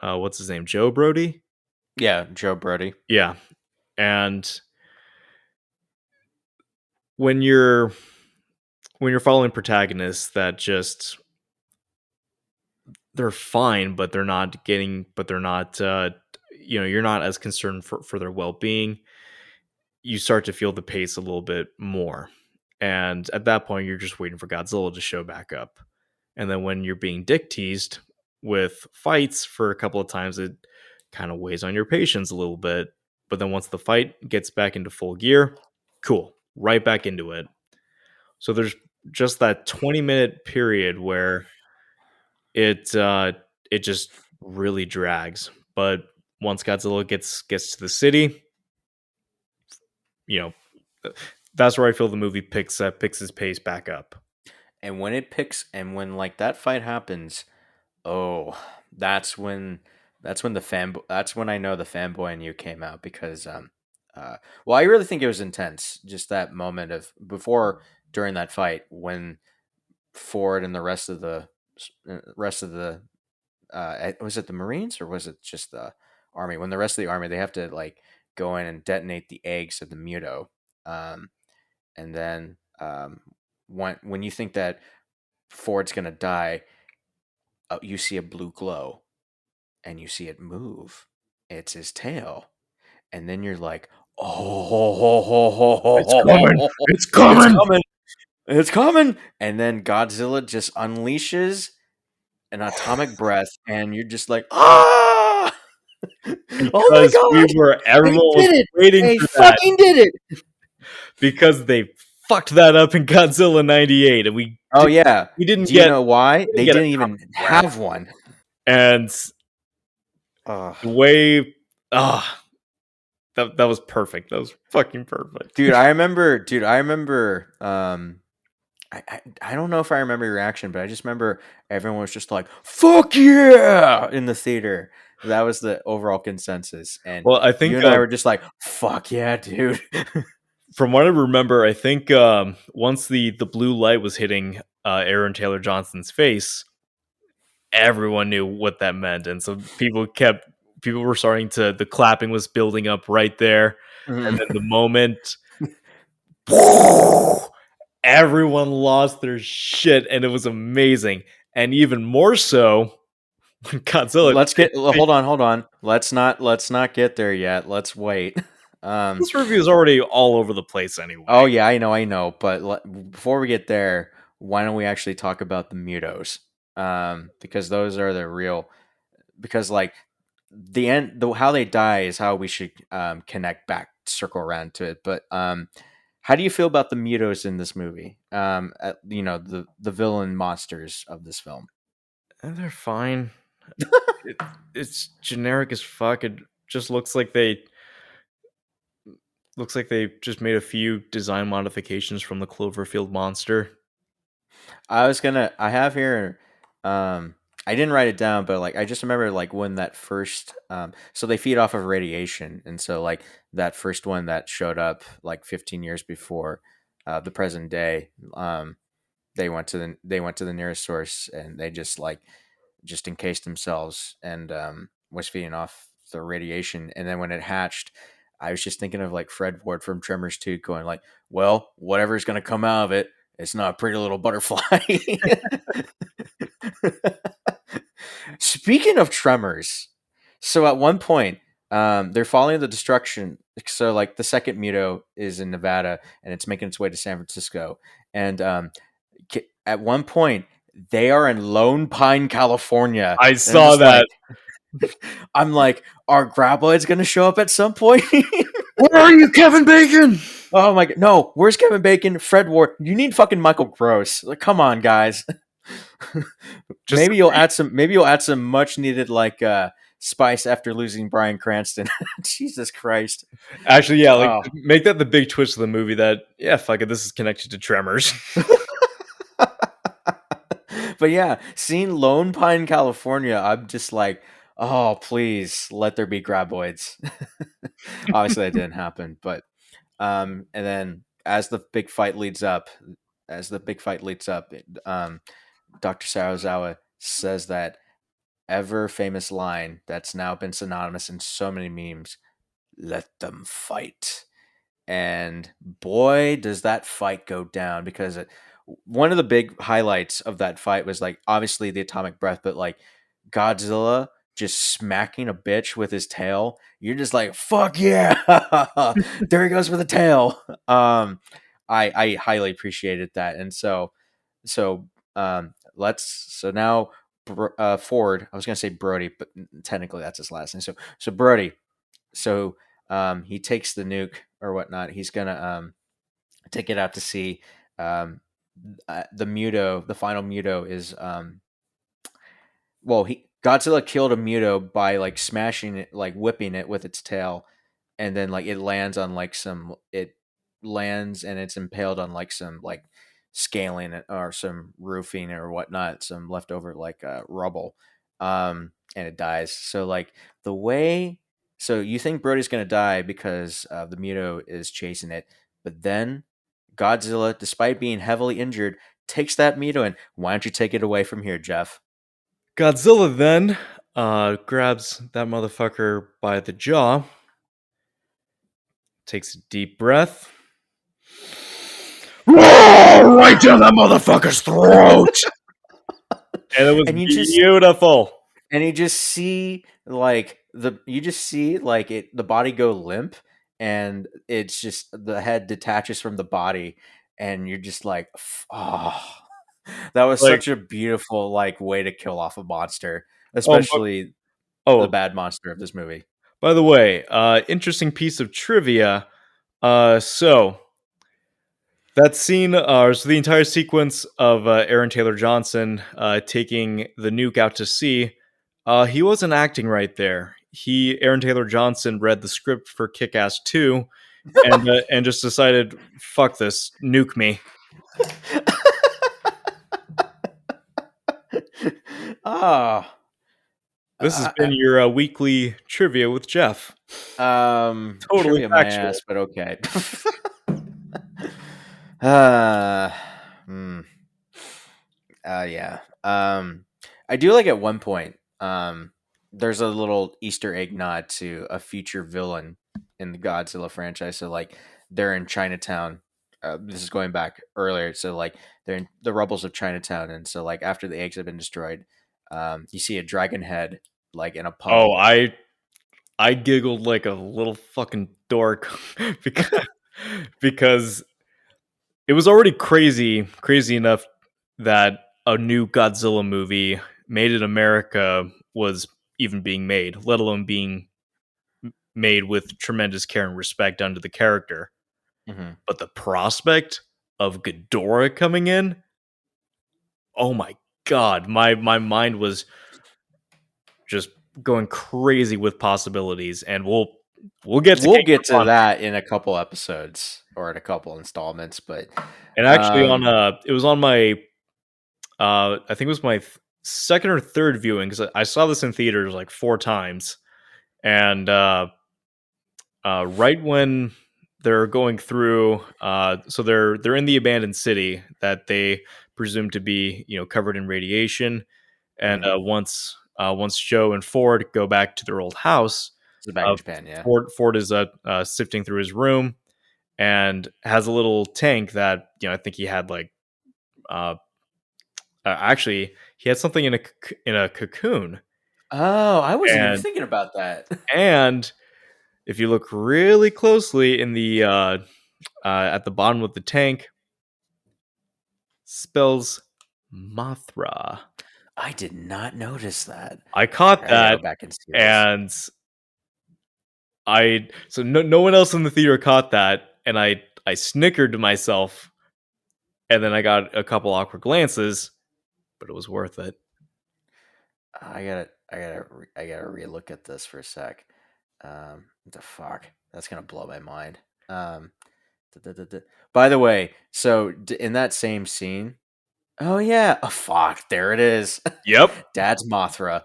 what's his name, Joe Brody. Yeah, Joe Brody. Yeah. And when you're following protagonists that just they're fine, but they're not you're not as concerned for their well-being, you start to feel the pace a little bit more. And at that point, you're just waiting for Godzilla to show back up. And then when you're being dick teased with fights for a couple of times, it kind of weighs on your patience a little bit. But then once the fight gets back into full gear, cool, right back into it. So there's just that 20-minute period where it it just really drags. But once Godzilla gets to the city, you know, that's where I feel the movie picks his pace back up. And when it picks and when like that fight happens, oh, that's when that's when I know the fanboy in you came out because uh well, I really think it was intense. Just that moment of before during that fight when Ford and the rest of the was it the Marines or was it just the army? When the rest of the army they have to like go in and detonate the eggs of the Muto, um, and then when you think that Ford's gonna die, you see a blue glow and you see it move. It's his tail, and then you're like, It's coming! oh, It's it's coming! coming, it's coming, and then Godzilla just unleashes an atomic breath, and you're just like, ah! Oh my Because god! They everyone was did it! waiting They for that fucking did it! because they fucked that up in Godzilla '98, and Oh yeah. we Do you know why? didn't They get didn't atomic even breath. have one. And Ugh. the way, ah, that was perfect. That was fucking perfect. Dude, I remember I don't know if I remember your reaction, but I just remember everyone was just like, "Fuck yeah!" in the theater. That was the overall consensus, and Well, I you think and I were just like, "Fuck yeah, dude!" from what I remember, I think once the blue light was hitting Aaron Taylor Johnson's face, everyone knew what that meant, and so people were starting to the clapping was building up right there, and then the Mhm. moment everyone lost their shit, and it was amazing, and even more so when Godzilla. Hold on. Let's not get there yet. Let's wait. Um, This review is already all over the place anyway. oh yeah, I know. But before we get there, why don't we actually talk about the Mutos? Because those are the real. Because like the end, how they die is how we should connect back, circle around to it. But how do you feel about the Mutos in this movie? You know the villain monsters of this film. And they're fine. It, it's generic as fuck. It just looks like they just made a few design modifications from the Cloverfield monster. I have here, um, I didn't write it down, but like I just remember like when that first, so they feed off of radiation, and so like that first one that showed up like 15 years before the present day, they went to the nearest source and they just like just encased themselves and was feeding off the radiation, and then when it hatched. I was just thinking of like Fred Ward from Tremors 2 going like, well, whatever's going to come out of it, it's not a pretty little butterfly. Speaking of Tremors, so at one point, They're following the destruction. So like the second Muto is in Nevada and it's making its way to San Francisco. And at one point they are in Lone Pine, California. I And I'm saw just that. like, are graboids going to show up at some point? Where are you, Kevin Bacon? Oh my god, no! Where's Kevin Bacon? Fred Ward? You need fucking Michael Gross. Like, come on, guys. Just Maybe you'll add some much needed like spice after losing Bryan Cranston. Jesus Christ. actually, yeah, like Oh. make that the big twist of the movie. That yeah, fuck it, this is connected to Tremors. But yeah, seeing Lone Pine, California, I'm just like, oh, please let there be graboids. Obviously, that didn't happen, but and then as the big fight leads up, Dr. Sarazawa says that ever famous line that's now been synonymous in so many memes: "Let them fight." And boy, does that fight go down, because one of the big highlights of that fight was like obviously the atomic breath, but like Godzilla just smacking a bitch with his tail. You're just like, fuck yeah, there he goes with the tail. I highly appreciated that, and so now Ford. I was gonna say Brody, but technically that's his last name. So Brody. So he takes the nuke or whatnot. He's gonna take it out to sea. Um, the Muto, the final Muto is he Godzilla killed a Muto by like smashing it, like whipping it with its tail, and then like it lands and it's impaled on like some like scaling or some roofing or whatnot, some leftover like rubble, and it dies. So like the way, so you think Brody's gonna die because the Muto is chasing it, but then Godzilla, despite being heavily injured, takes that Muto and why don't you take it away from here, Jeff? Godzilla then grabs that motherfucker by the jaw, takes a deep breath, right down that motherfucker's throat, and it was and you just beautiful. and you just see like the body go limp, and it's just the head detaches from the body, and you're just like, oh, that was Like, such a beautiful like way to kill off a monster, oh, especially the oh, bad monster of this movie. by the way, interesting piece of trivia. So that scene, so the entire sequence of Aaron Taylor Johnson taking the nuke out to sea, he wasn't acting right there. Aaron Taylor Johnson, read the script for Kick Ass 2 and just decided, fuck this, nuke me. Ah, This has uh, been your weekly trivia with Jeff. Totally trivia my factual. ass, but okay. uh, hmm. Yeah. I do like at one point. There's a little Easter egg nod to a future villain in the Godzilla franchise. So like they're in Chinatown. This is going back earlier. So like they're in the rubbles of Chinatown, and so like after the eggs have been destroyed, you see a dragon head like in a Oh, puddle. I giggled like a little fucking dork because because it was already crazy enough that a new Godzilla movie made in America was even being made, let alone being made with tremendous care and respect unto the character. Hmm. But the prospect of Ghidorah coming in, oh my god, my mind was just going crazy with possibilities, and we'll get to We'll King get to Kong. that in a couple episodes or in a couple installments, but And actually, on um, it was on my I think it was my second or third viewing because I saw this in theaters like four times, and right when they're going through, so they're in the abandoned city that they presume to be covered in radiation, and mhm. once Joe and Ford go back to their old house, It's back in uh, Japan, yeah. Ford is sifting through his room and has a little tank that I think he had like uh, actually he had something in a cocoon, Oh, I wasn't even and thinking about that. and if you look really closely in the at the bottom of the tank, spells Mothra. I did not notice that. I Fuck, caught I gotta go that, back and see this. and no one else in the theater caught that, and I snickered to myself, and then I got a couple awkward glances, but it was worth it. I gotta relook at this for a sec. What the fuck? That's gonna blow my mind. Da, da, da, da. By the way, so in that same scene, oh yeah, oh fuck, there it is. Yep. Dad's Mothra.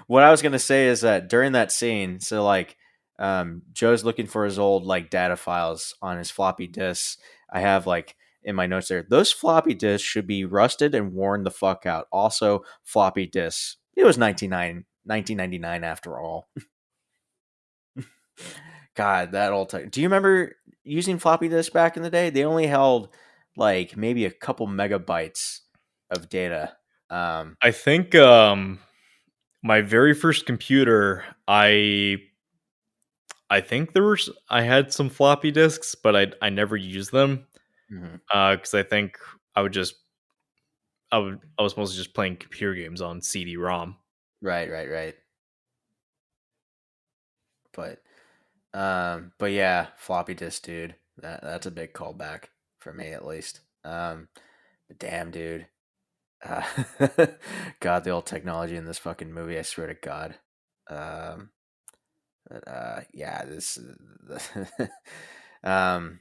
What I was gonna say is that during that scene, so like, Joe's looking for his old like data files on his floppy disks. I have like in my notes there, those floppy disks should be rusted and worn the fuck out. Also, floppy disks. It was 1999 after all. God, that old time. Do you remember using floppy disks back in the day? They only held like maybe a couple megabytes of data. Um, I think my very first computer, I think I had some floppy disks, but I never used them mhm. because I think I would just I was mostly just playing computer games on CD-ROM. Right, right, right. But yeah, floppy disk, dude. That's a big callback for me at least. But damn, dude. Uh, God, the old technology in this fucking movie. I swear to God. Um, yeah, this. um,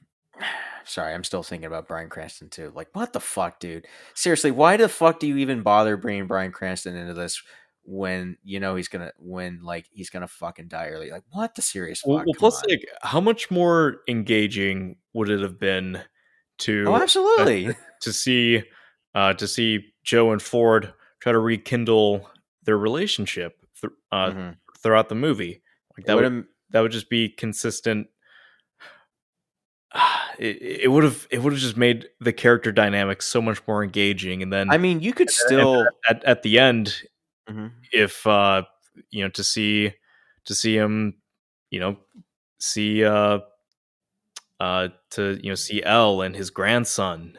sorry, I'm still thinking about Bryan Cranston too. Like, what the fuck, dude? Seriously, why the fuck do you even bother bringing Bryan Cranston into this when you know he's gonna fucking die early? Like, what the serious fuck? Come Plus, on. like, how much more engaging would it have been Oh, to uh, absolutely. to see to see Joe and Ford try to rekindle their relationship Hmm. throughout the movie? Like It would have. that would just be consistent. It would have just made the character dynamic so much more engaging, and I mean, you could and still. at the end, Mhm. if to see him, you know, see to see Elle and his grandson.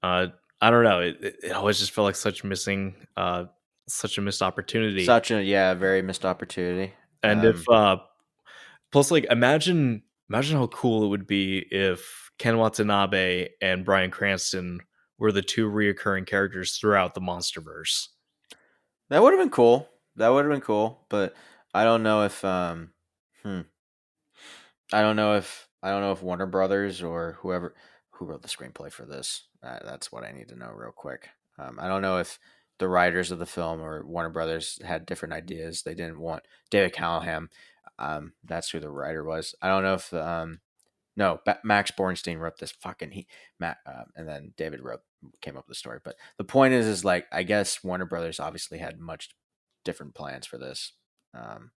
Uh, I don't know. It always just felt like such a missed opportunity. Such a yeah, very missed opportunity. And if plus like imagine how cool it would be if Ken Watanabe and Bryan Cranston were the two reoccurring characters throughout the MonsterVerse. That would have been cool. That would have been cool, but I don't know if hmm, I don't know if Warner Brothers or whoever who wrote the screenplay for this. That's what I need to know real quick. I don't know if the writers of the film or Warner Brothers had different ideas. They didn't want David Callahan. That's who the writer was. I don't know if no, Max Bornstein wrote this fucking and then David wrote came up with the story. But the point is like I guess Warner Brothers obviously had much different plans for this. Um,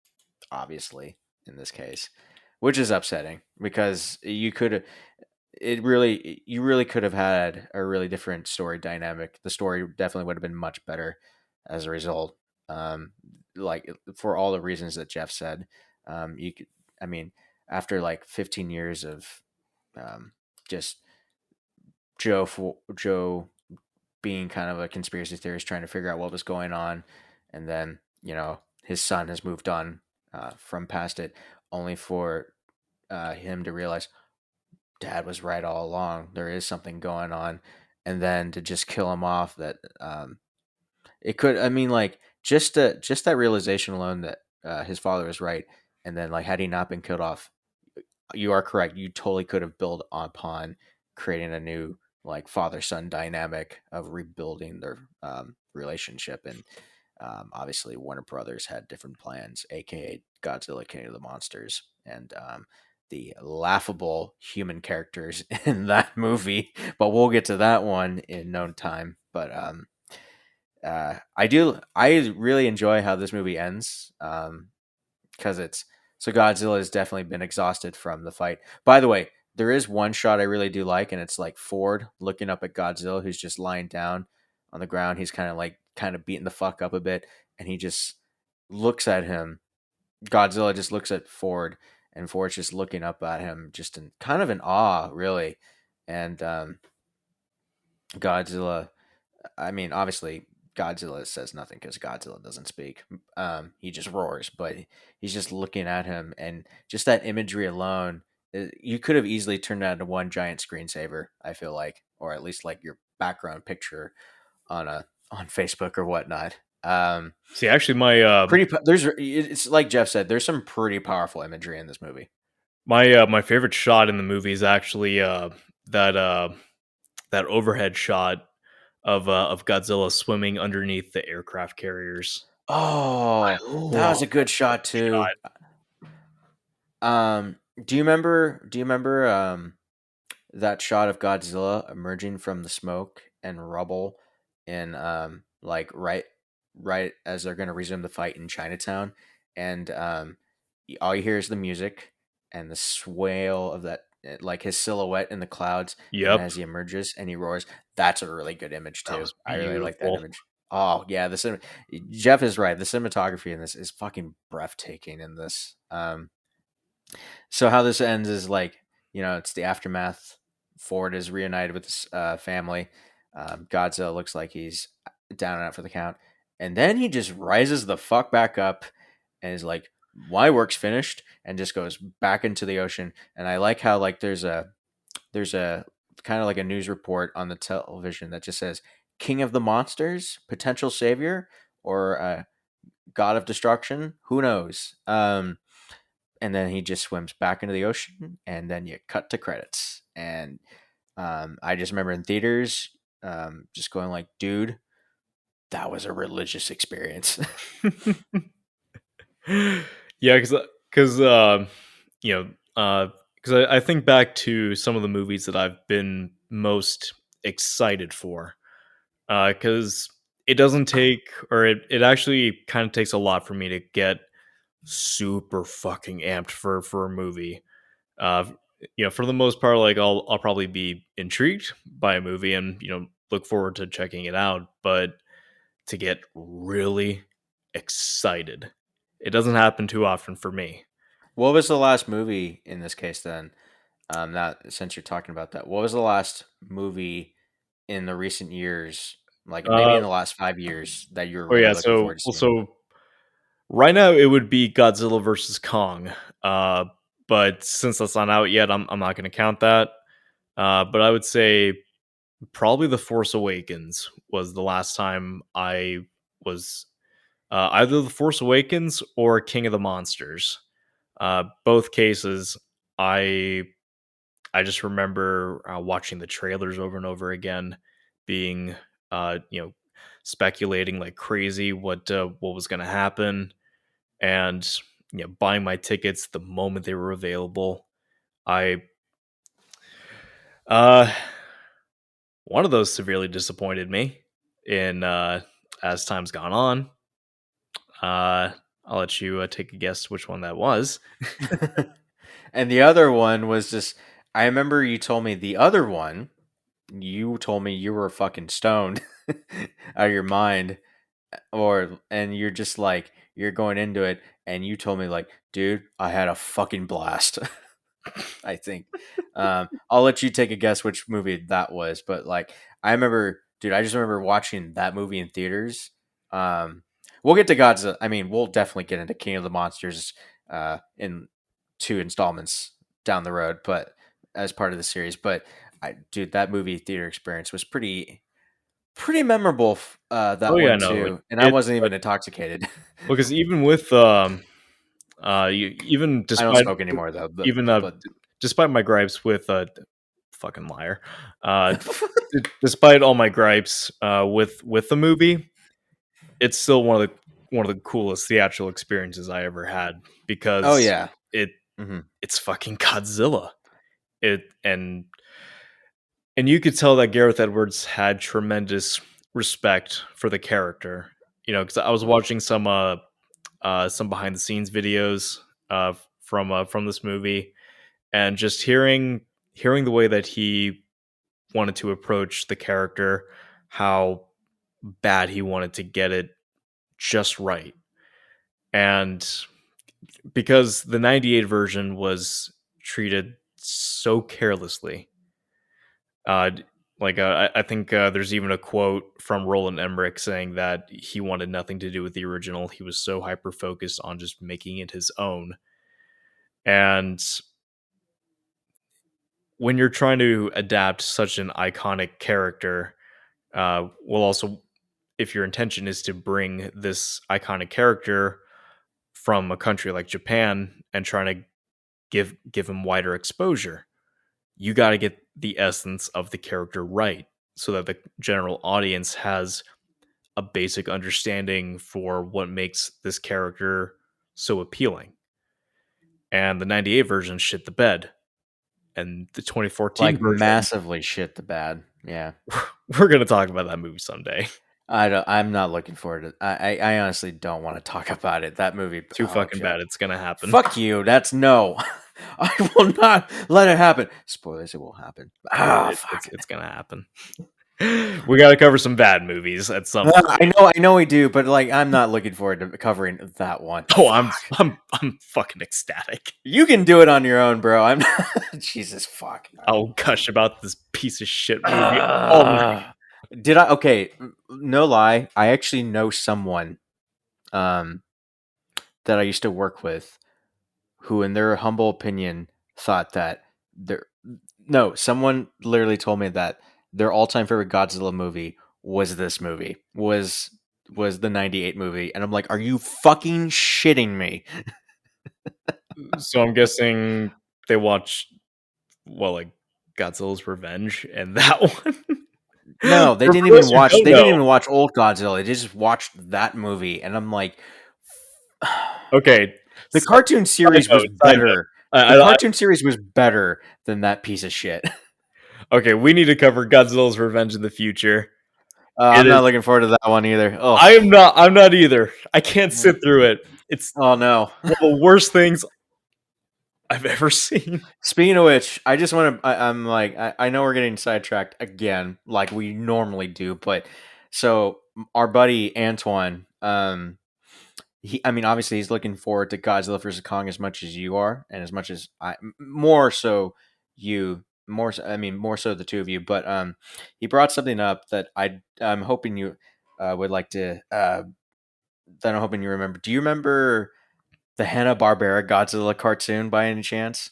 obviously, in this case, which is upsetting because you really could have had a really different story dynamic. The story definitely would have been much better as a result. Um, like for all the reasons that Jeff said, you could. I mean, after like 15 years of um, just Joe being kind of a conspiracy theorist trying to figure out what was going on, and then his son has moved on from past it, only for him to realize Dad was right all along. There is something going on, and then to just kill him off. That it could. I mean, like just that realization alone that his father was right, and then like had he not been killed off, you are correct. You totally could have built upon creating a new like father son dynamic of rebuilding their relationship. And obviously, Warner Brothers had different plans, aka Godzilla, King of the Monsters, and the laughable human characters in that movie. But we'll get to that one in no time. But I really enjoy how this movie ends. Because it's so Godzilla has definitely been exhausted from the fight. By the way, there is one shot I really do like, and it's like Ford looking up at Godzilla, who's just lying down on the ground. He's kind of beating the fuck up a bit, and he just looks at him Godzilla just looks at Ford, and Ford's just looking up at him, just in kind of in awe, really. And Godzilla, I mean, obviously, Godzilla says nothing because Godzilla doesn't speak. He just roars, but he's just looking at him, and just that imagery alone, you could have easily turned that into one giant screensaver. I feel like, or at least like your background picture on Facebook or whatnot. See, actually, There's it's like Jeff said. There's some pretty powerful imagery in this movie. my favorite shot in the movie is actually that that overhead shot of Godzilla swimming underneath the aircraft carriers. I Oh, that was love a good shot that shot. too. Do you remember that shot of Godzilla emerging from the smoke and rubble in like right as they're gonna resume the fight in Chinatown, and all you hear is the music and the swale of that, like his silhouette in the clouds, and then Yep, as he emerges and he roars, that's a really good image that too. was I really like that beautiful. image. Oh yeah, Jeff is right. The cinematography in this is fucking breathtaking in this. So how this ends is like, it's the aftermath. Ford is reunited with his family. Godzilla looks like he's down and out for the count, and then he just rises the fuck back up and is like, "My work's finished," and just goes back into the ocean. And I like how like there's a kind of like a news report on the television that just says "King of the Monsters," potential savior, or God of Destruction. Who knows? And then he just swims back into the ocean, and then you cut to credits. And I just remember in theaters, just going like, "Dude, that was a religious experience." Yeah, because you know, because I think back to some of the movies that I've been most excited for. Because it doesn't take, or it actually kind of takes a lot for me to get super fucking amped for a movie. Uh, for the most part, like I'll probably be intrigued by a movie and look forward to checking it out. But to get really excited, it doesn't happen too often for me. What was the last movie in this case then? That since you're talking about that, what was the last movie in the recent years, like maybe Uh, in the last 5 years, that you're oh really yeah, looking forward to seeing? so right now it would be Godzilla versus Kong. But since that's not out yet, I'm not going to count that. But I would say probably The Force Awakens was the last time I was either The Force Awakens or King of the Monsters. Both cases, I I just remember watching the trailers over and over again, being uh, you know speculating like crazy what was going to happen, and buying my tickets the moment they were available. I uh One of those severely disappointed me in as time's gone on. Uh, I'll let you take a guess which one that was. And the other one was just, I remember you told me the other one, you told me you were fucking stoned out of your mind, and you're just like, you're going into it, and you told me like, "Dude, I had a fucking blast." I think. I'll let you take a guess which movie that was, but like, I remember, dude, I just remember watching that movie in theaters. Um, we'll get to Godzilla. I mean, we'll definitely get into King of the Monsters in two installments down the road, but as part of the series. But dude, that movie theater experience was pretty memorable. Oh That yeah, one no, too, and I it's wasn't even intoxicated. because even with even I don't despite smoke anymore though, even but despite my gripes with fucking liar, uh, despite all my gripes with the movie, it's still one of the coolest theatrical experiences I ever had oh because yeah. it Hmm. it's fucking Godzilla. It and you could tell that Gareth Edwards had tremendous respect for the character. Because I was watching some behind the scenes videos from this movie, and just hearing the way that he wanted to approach the character, how bad he wanted to get it just right, and because the 98 version was treated so carelessly. D like, I think, there's even a quote from Roland Emmerich saying that he wanted nothing to do with the original. He was so hyper focused on just making it his own. And when you're trying to adapt such an iconic character, well, also, if your intention is to bring this iconic character from a country like Japan and trying to give him wider exposure, you got to get the essence of the character right so that the general audience has a basic understanding for what makes this character so appealing. And the 98 version shit the bed. And the 2014 Like version, massively shit the bad. Yeah. we're going to talk about that movie someday. I'm not looking forward to. I honestly don't want to talk about it. That movie. Too Oh, fucking Joe. bad. It's going to happen. Fuck you. That's no. I will not let it happen. Spoilers. It will happen. Ah, fuck. It's going to happen. We got to cover some bad movies at some point. I know we do, but like, I'm not looking forward to covering that one. Oh, Fuck. I'm fucking ecstatic. You can do it on your own, bro. I'm. Jesus fuck. I'll gush about this piece of shit movie all night. Uh, did I? Okay, no lie. I actually know someone um, that I used to work with who, in their humble opinion, thought that their no, someone literally told me that their all-time favorite Godzilla movie was this movie was the 98 movie, and I'm like, are you fucking shitting me? So I'm guessing they watched, well, like Godzilla's Revenge and that one. No, they For didn't those even who watch. don't They didn't know, even watch old Godzilla. They just watched that movie, and I'm like, okay. the Side, cartoon series was side note. better. The cartoon series was better than that piece of shit. Okay, we need to cover Godzilla's Revenge in the future. It I'm is. not looking forward to that one either. Oh, I am not. I'm not either. I can't sit through it. It's oh no. one of the worst things I've ever seen. Speaking of which, I just want to. I'm like, I know we're getting sidetracked again, like we normally do, but so our buddy Antoine, I mean, obviously he's looking forward to Godzilla vs Kong as much as you are, and as much as more so you, more so, I mean, more so the two of you. But he brought something up that I'm hoping you would like to. That I'm hoping you remember. Do you remember the Hanna Barbera Godzilla cartoon by any chance?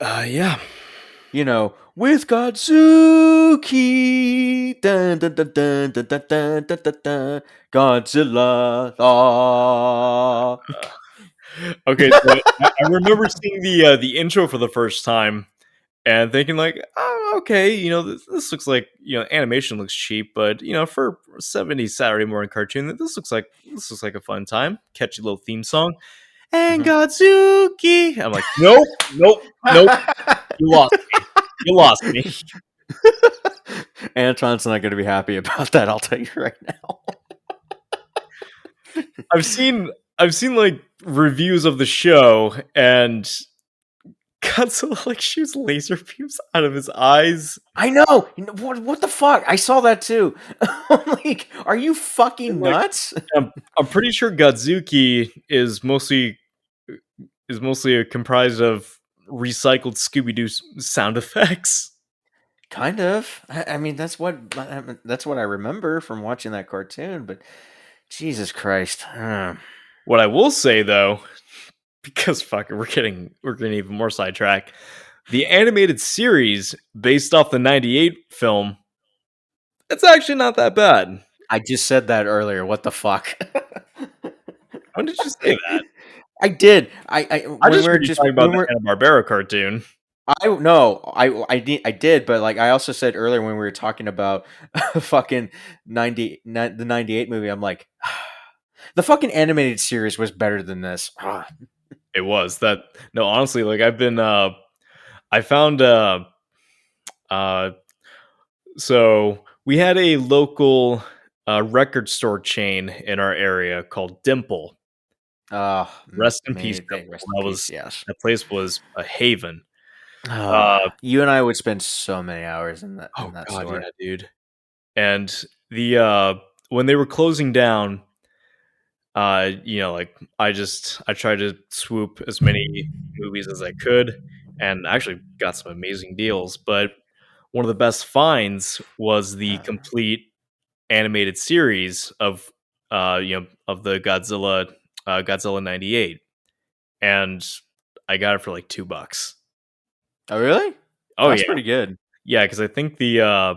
Yeah. You know, with Godzuki, dun, dun, dun, dun, dun, dun, dun, dun, dun, dun, Godzilla. Ah. Okay, so I remember seeing the intro for the first time and thinking like, oh, okay, this looks like animation looks cheap, but for a '70s Saturday morning cartoon, this looks like a fun time. Catchy little theme song and Mhm. Godzuki. I'm like, nope, nope, nope. You lost me. You lost me. Anton's not going to be happy about that. I'll tell you right now. I've seen like reviews of the show, and Godzilla like shoots laser beams out of his eyes. I know. What the fuck? I saw that too. I'm like, are you And fucking like, nuts? I'm pretty sure Godzuki is mostly comprised of recycled Scooby Doo sound effects. Kind of. I mean, that's what I remember from watching that cartoon. But Jesus Christ. What I will say though, because fuck it, we're getting even more sidetracked. The animated series based off the '98 film, it's actually not that bad. I just said that earlier. What the fuck? When did you say that? I did. I I when just we were heard you just talking about when the we're Hanna-Barbera cartoon. I no I did, but like I also said earlier when we were talking about fucking the 98 movie, I'm like, the fucking animated series was better than this. It was that. No, honestly, like I found uh so we had a local record store chain in our area called Dimple. Oh, Rest in peace, may Dimple. rest in peace. Yes. That place was a haven. Uh, You and I would spend so many hours in oh that god, store. yeah, dude. And the when they were closing down, like I tried to swoop as many movies as I could, and I actually got some amazing deals. But one of the best finds was the complete animated series of of the Godzilla '98, and I got it for like $2. Oh, really? Oh That's yeah, pretty good. yeah, because I think I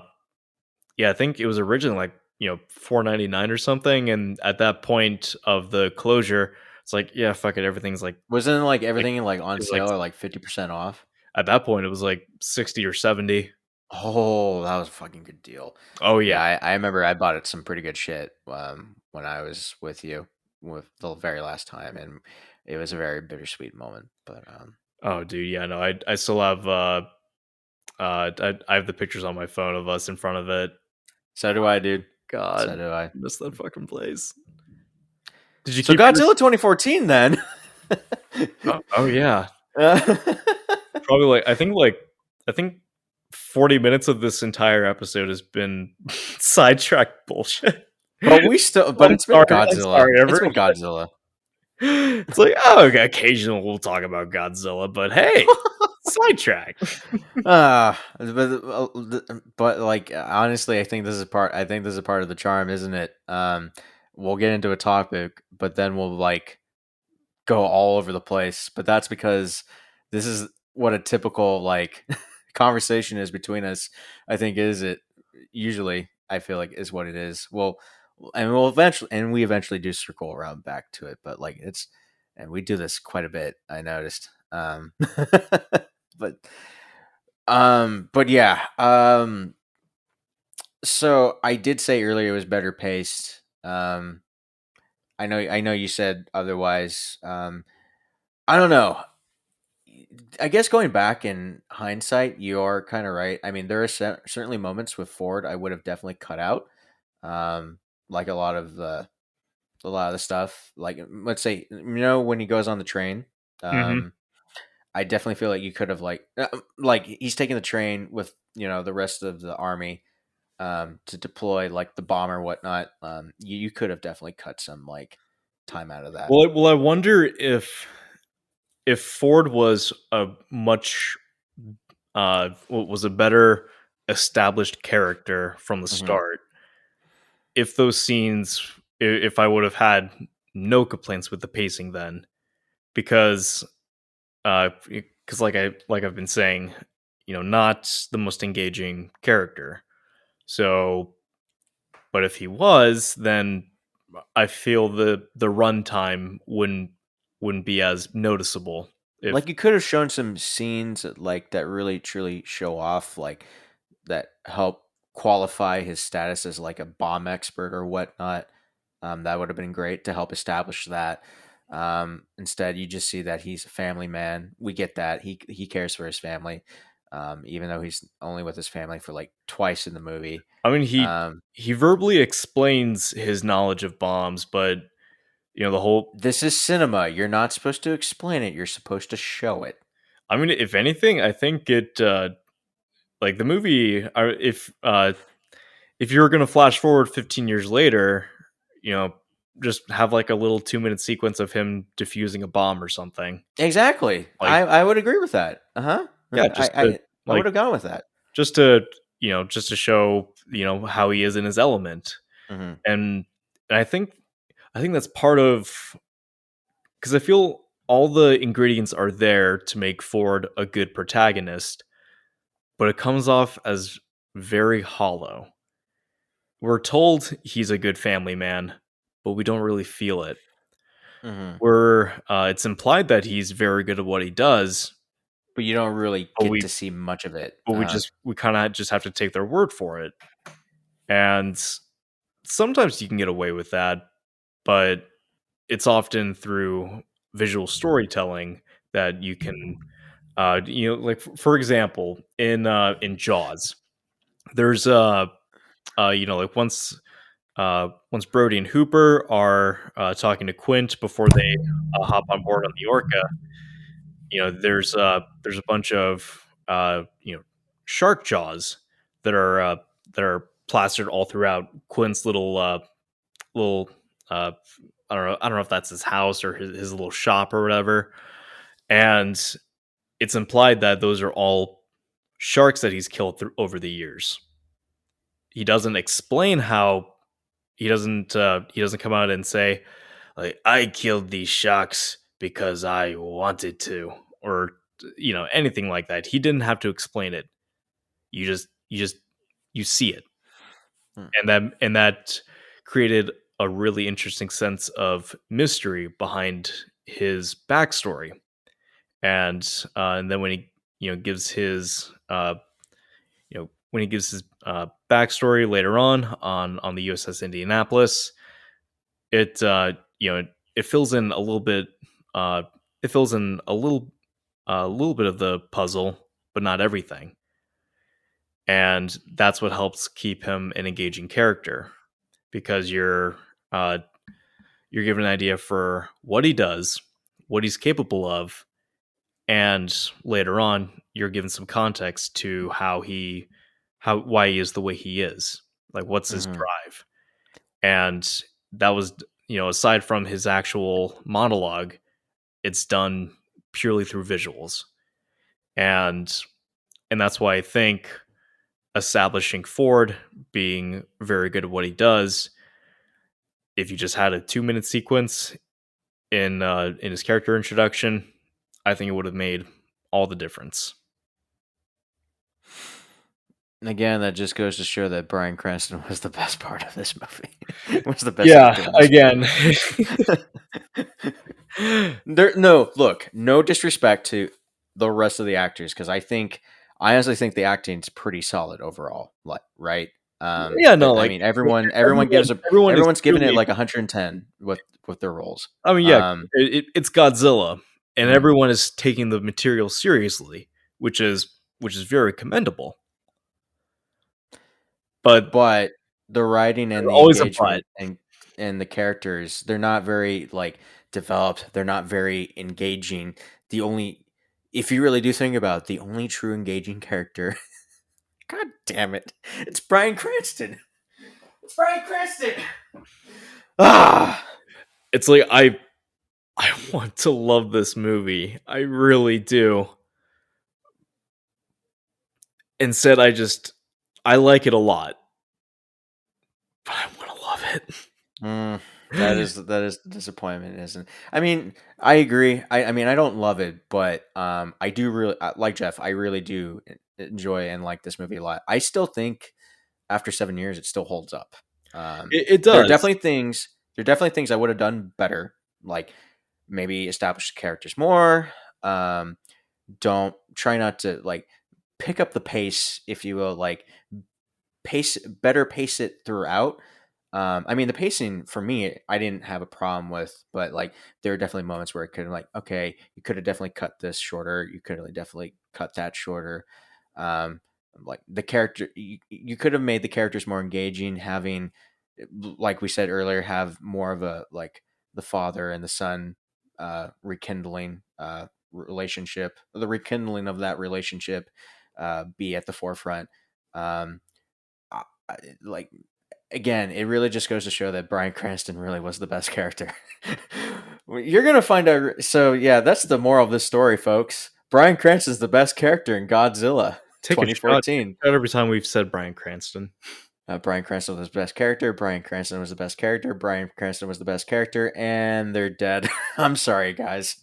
think it was originally like, $4.99 or something, and at that point of the closure, it's like, yeah, fuck it, everything's Wasn't like like everything like it on was like sale or like 50% off? at that point it was like 60 or 70. Oh, that was a fucking good deal. Oh yeah. Yeah, I remember I bought it some pretty good shit when I was with you with the very last time, and it was a very bittersweet moment. But Oh dude, yeah, no, I still have I have the pictures on my phone of us in front of it. so do I, dude. God, So do I. miss that fucking place. Did you So keep yours? Godzilla 2014 then. Oh yeah. Uh, Probably I think 40 minutes of this entire episode has been sidetracked bullshit. but we still, but it's been I'm Godzilla. sorry, It's everyone. been Godzilla. It's like, oh, okay, occasionally we'll talk about Godzilla, but hey, sidetrack. But like honestly, I think this is part. I think this is part of the charm, isn't it? We'll get into a topic, but then we'll like go all over the place. But that's because this is what a typical like conversation is between us. I think is it usually. I feel like is what it is. Well, and we eventually do circle around back to it. But like it's, and we do this quite a bit. I noticed. But but yeah. So I did say earlier it was better paced. I know you said otherwise. I don't know. I guess going back in hindsight, you are kind of right. I mean, there are certainly moments with Ford I would have definitely cut out. Um, like a lot of the stuff. Like let's say when he goes on the train. Hmm. Um, I definitely feel like you could have like he's taking the train with the rest of the army to deploy like the bomb or whatnot. You could have definitely cut some like time out of that. Well, I wonder if Ford was a much was a better established character from the Hmm. start. If those scenes, if I would have had no complaints with the pacing then, because like I've been saying, not the most engaging character. So, but if he was, then I feel the runtime wouldn't be as noticeable. If Like you could have shown some scenes like that really truly show off like that help qualify his status as like a bomb expert or whatnot. That would have been great to help establish that. Instead, you just see that he's a family man. We get that he cares for his family, even though he's only with his family for like twice in the movie. I mean, Um, he verbally explains his knowledge of bombs, but the whole. this is cinema. You're not supposed to explain it. You're supposed to show it. I mean, if anything, I think it like the movie. If you're gonna flash forward 15 years later, you know, just have like a little 2 minute sequence of him defusing a bomb or something. Exactly. Like, I would agree with that. Uh huh. yeah, I just to I like would have gone with that. just to just to show how he is in his element, Hmm. and I think that's part of because I feel all the ingredients are there to make Ford a good protagonist, but it comes off as very hollow. We're told he's a good family man, but we don't really feel it. Hmm. It's implied that he's very good at what he does, But you don't really but get we to see much of it. but we kind of just have to take their word for it. And sometimes you can get away with that, but it's often through visual storytelling that you can like for example in Jaws there's like once Brody and Hooper are talking to Quint before they hop on board on the Orca. There's a bunch of shark jaws that are plastered all throughout Quint's little I don't know if that's his house or his little shop or whatever. And it's implied that those are all sharks that he's killed through over the years. He doesn't explain how he doesn't come out and say like I killed these sharks because I wanted to or anything like that. He didn't have to explain it. You just you see it. Hmm. And that created a really interesting sense of mystery behind his backstory. And then when he gives his backstory later on the USS Indianapolis, it it fills in a little bit uh it fills in a little bit of the puzzle, but not everything. And that's what helps keep him an engaging character because uh you're given an idea for what he does, what he's capable of, and later on you're given some context to how why he is the way he is, like what's his Mhm. drive. And that was, aside from his actual monologue, it's done purely through visuals. And and that's why I think establishing Ford being very good at what he does, if you just had a 2-minute sequence in his character introduction, I think it would have made all the difference. And again, that just goes to show that Bryan Cranston was the best part of this movie. Was the best Yeah, actor in this movie. again. No, look, no disrespect to the rest of the actors because I honestly think the acting's pretty solid overall. Like, right? Yeah, no, I like, mean, everyone is everyone's giving it truly. like 110 with their roles. I mean, yeah, Um, it's Godzilla, and mhm. everyone is taking the material seriously, which is very commendable. But But the writing and there's the always a but. engagement and the characters, they're not very like developed. They're not very engaging. The only if you really do think about it, the only true engaging character, god damn it, it's Bryan Cranston. It's Bryan Cranston. Ah, It's like I want to love this movie. I really do. Instead, I like it a lot, but I want to love mm, it. that is the disappointment, isn't it? I mean, I agree. I mean, I don't love it, but I do really like Jeff. I really do enjoy and like this movie a lot. I still think after 7 years, it still holds up. It There are does. definitely things. There are definitely things I would have done better, like maybe establish the characters more. Um, don't try not to like pick up the pace, if you will, like pace it throughout. I mean, the pacing for me, I didn't have a problem with, but like there are definitely moments where it could like, okay, you could have definitely cut this shorter. You could have definitely cut that shorter. Um, like the character, you could have made the characters more engaging, having, like we said earlier, have more of a like the father and the son rekindling relationship, the rekindling of that relationship be at the forefront. Um, like again, it really just goes to show that Bryan Cranston really was the best character. You're gonna find out. So yeah, that's the moral of this story, folks. Bryan Cranston's the best character in Godzilla Take 2014. a shot every time we've said Bryan Cranston. Bryan Cranston was the best character. Bryan Cranston was the best character. Bryan Cranston was the best character, and they're dead. I'm sorry, guys.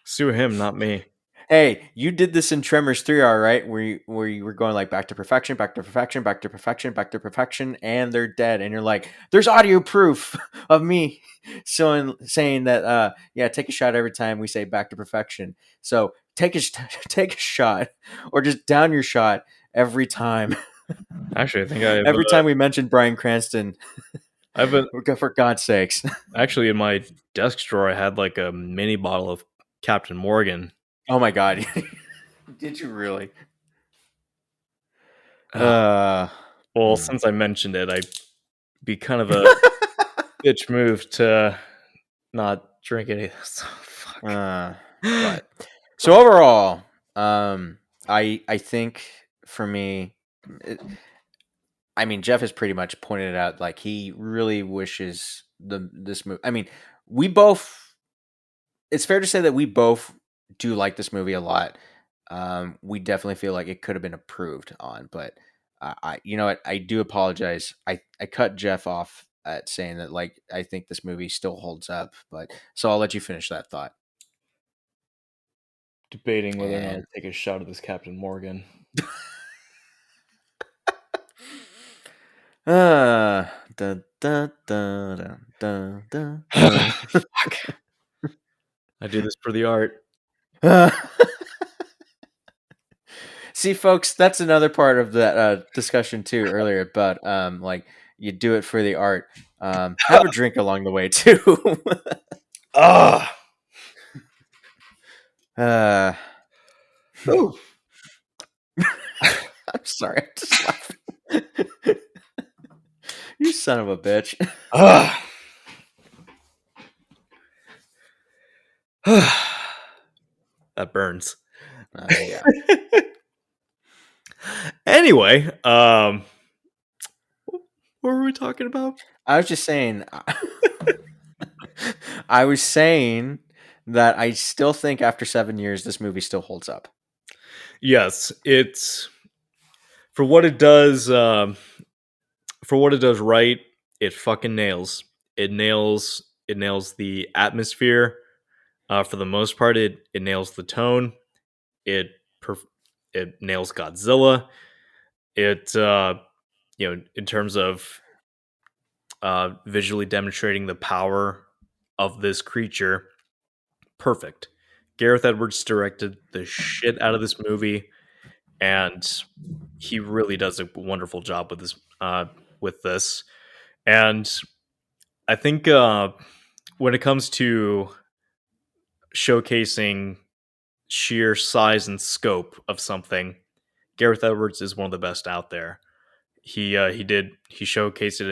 Sue him, not me. Hey, you did this in Tremors 3, all right? Where you were going like back to perfection, back to perfection, back to perfection, back to perfection, and they're dead. And you're like, there's audio proof of me saying that yeah, take a shot every time we say back to perfection. So take a shot or just down your shot every time. Actually, I think I have. Every time we mention Bryan Cranston, I have a for God's sakes. actually in my desk drawer. I had like a mini bottle of Captain Morgan. Oh my god. Did you really? Uh, Uh well, hmm. since I mentioned it, I'd be kind of a bitch move to not drink any of this. Fuck. Uh, but so overall, I think for me, it, I mean Jeff has pretty much pointed it out. Like he really wishes the this movie. I mean, we both. It's fair to say that we both do like this movie a lot. We definitely feel like it could have been improved on, but you know what? I do apologize. I cut Jeff off at saying that like I think this movie still holds up, but so I'll let you finish that thought. Debating whether or not to And take a shot at this Captain Morgan. da, da, da, da, da, da, da. Fuck. I do this for the art. See, folks, that's another part of that discussion too earlier about like you do it for the art. Have a drink along the way too. Ah. uh, Ooh. I'm sorry, I'm just laughing. You son of a bitch. Ah. That burns. Yeah. Anyway, what were we talking about? I was just saying. I was saying that I still think after 7 years, this movie still holds up. Yes, it's for what it does. For what it does right, it fucking nails. It nails. It nails the atmosphere. For the most part, it nails the tone. It perf- it nails Godzilla. It in terms of visually demonstrating the power of this creature, perfect. Gareth Edwards directed the shit out of this movie, and he really does a wonderful job with this. With this, and I think when it comes to showcasing sheer size and scope of something, Gareth Edwards is one of the best out there. He showcased it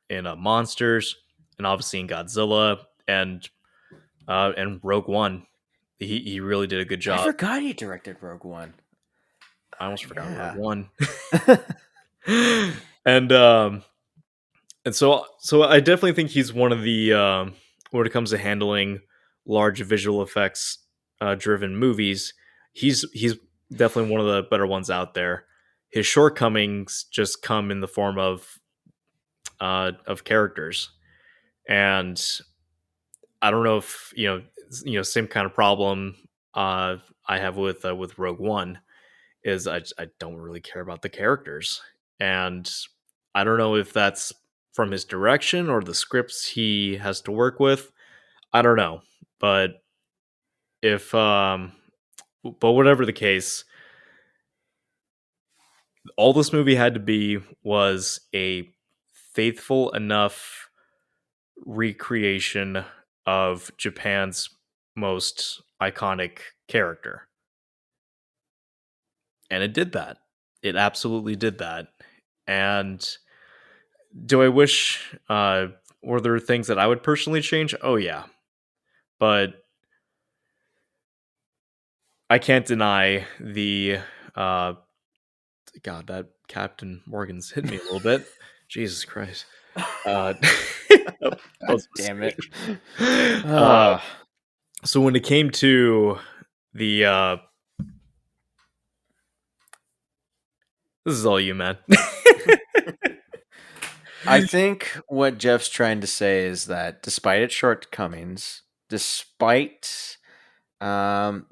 in Monsters, and obviously in Godzilla and Rogue One. He really did a good I job. forgot he directed Rogue One. I almost forgot Rogue Yeah. One. and so I definitely think he's one of the when it comes to handling large visual effects driven movies, he's definitely one of the better ones out there. His shortcomings just come in the form of characters, and I don't know if same kind of problem I have with Rogue One is I don't really care about the characters, and I don't know if that's from his direction or the scripts he has to work with. I don't know, but if but whatever the case, all this movie had to be was a faithful enough recreation of Japan's most iconic character. And it did that. It absolutely did that. And do I wish were there things that I would personally change? Oh yeah. But I can't deny the uh God, that Captain Morgan's hit me a little bit. Jesus Christ. Uh that God was a damn it. mistake. Uh, So when it came to the this is all you, man. I think what Jeff's trying to say is that despite its shortcomings, despite some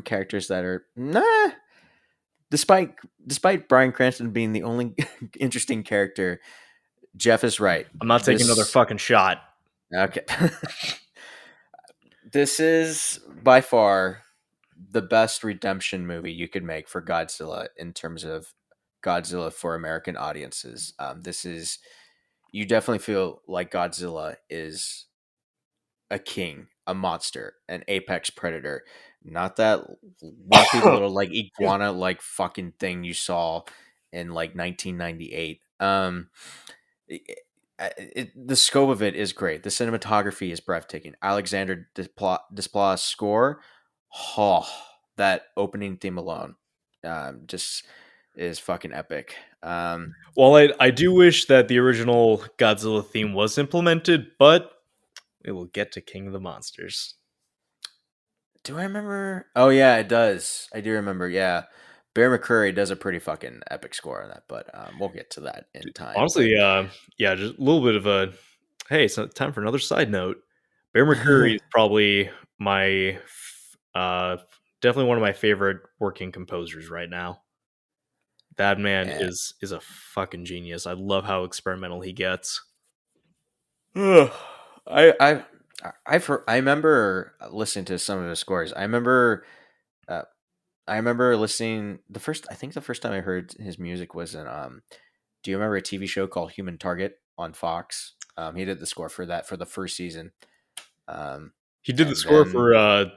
characters that are despite Bryan Cranston being the only interesting character, Jeff is right. I'm not taking another This fucking shot. okay. This is by far the best redemption movie you could make for Godzilla in terms of Godzilla for American audiences. This is you definitely feel like Godzilla is a king, a monster, an apex predator, not that wimpy little like Excuse me. iguana like fucking thing you saw in like 1998. The scope of it is great. The cinematography is breathtaking. Alexander Desplat's score, oh, that opening theme alone, just. is fucking epic. Well, I do wish that the original Godzilla theme was implemented, but we will get to King of the Monsters. Do I remember? Oh yeah, it does. I do remember. Yeah, Bear McCreary does a pretty fucking epic score on that, but we'll get to that in time. But Honestly, yeah, just a little bit of a hey, it's time for another side note. Bear McCreary is probably my definitely one of my favorite working composers right now. That man and is a fucking genius. I love how experimental he gets. I I I remember listening to some of his scores. Uh, I remember listening the first. I think the first time I heard his music was in. Do you remember a TV show called Human Target on Fox? He did the score for that for the first season. Um, He did the and score then for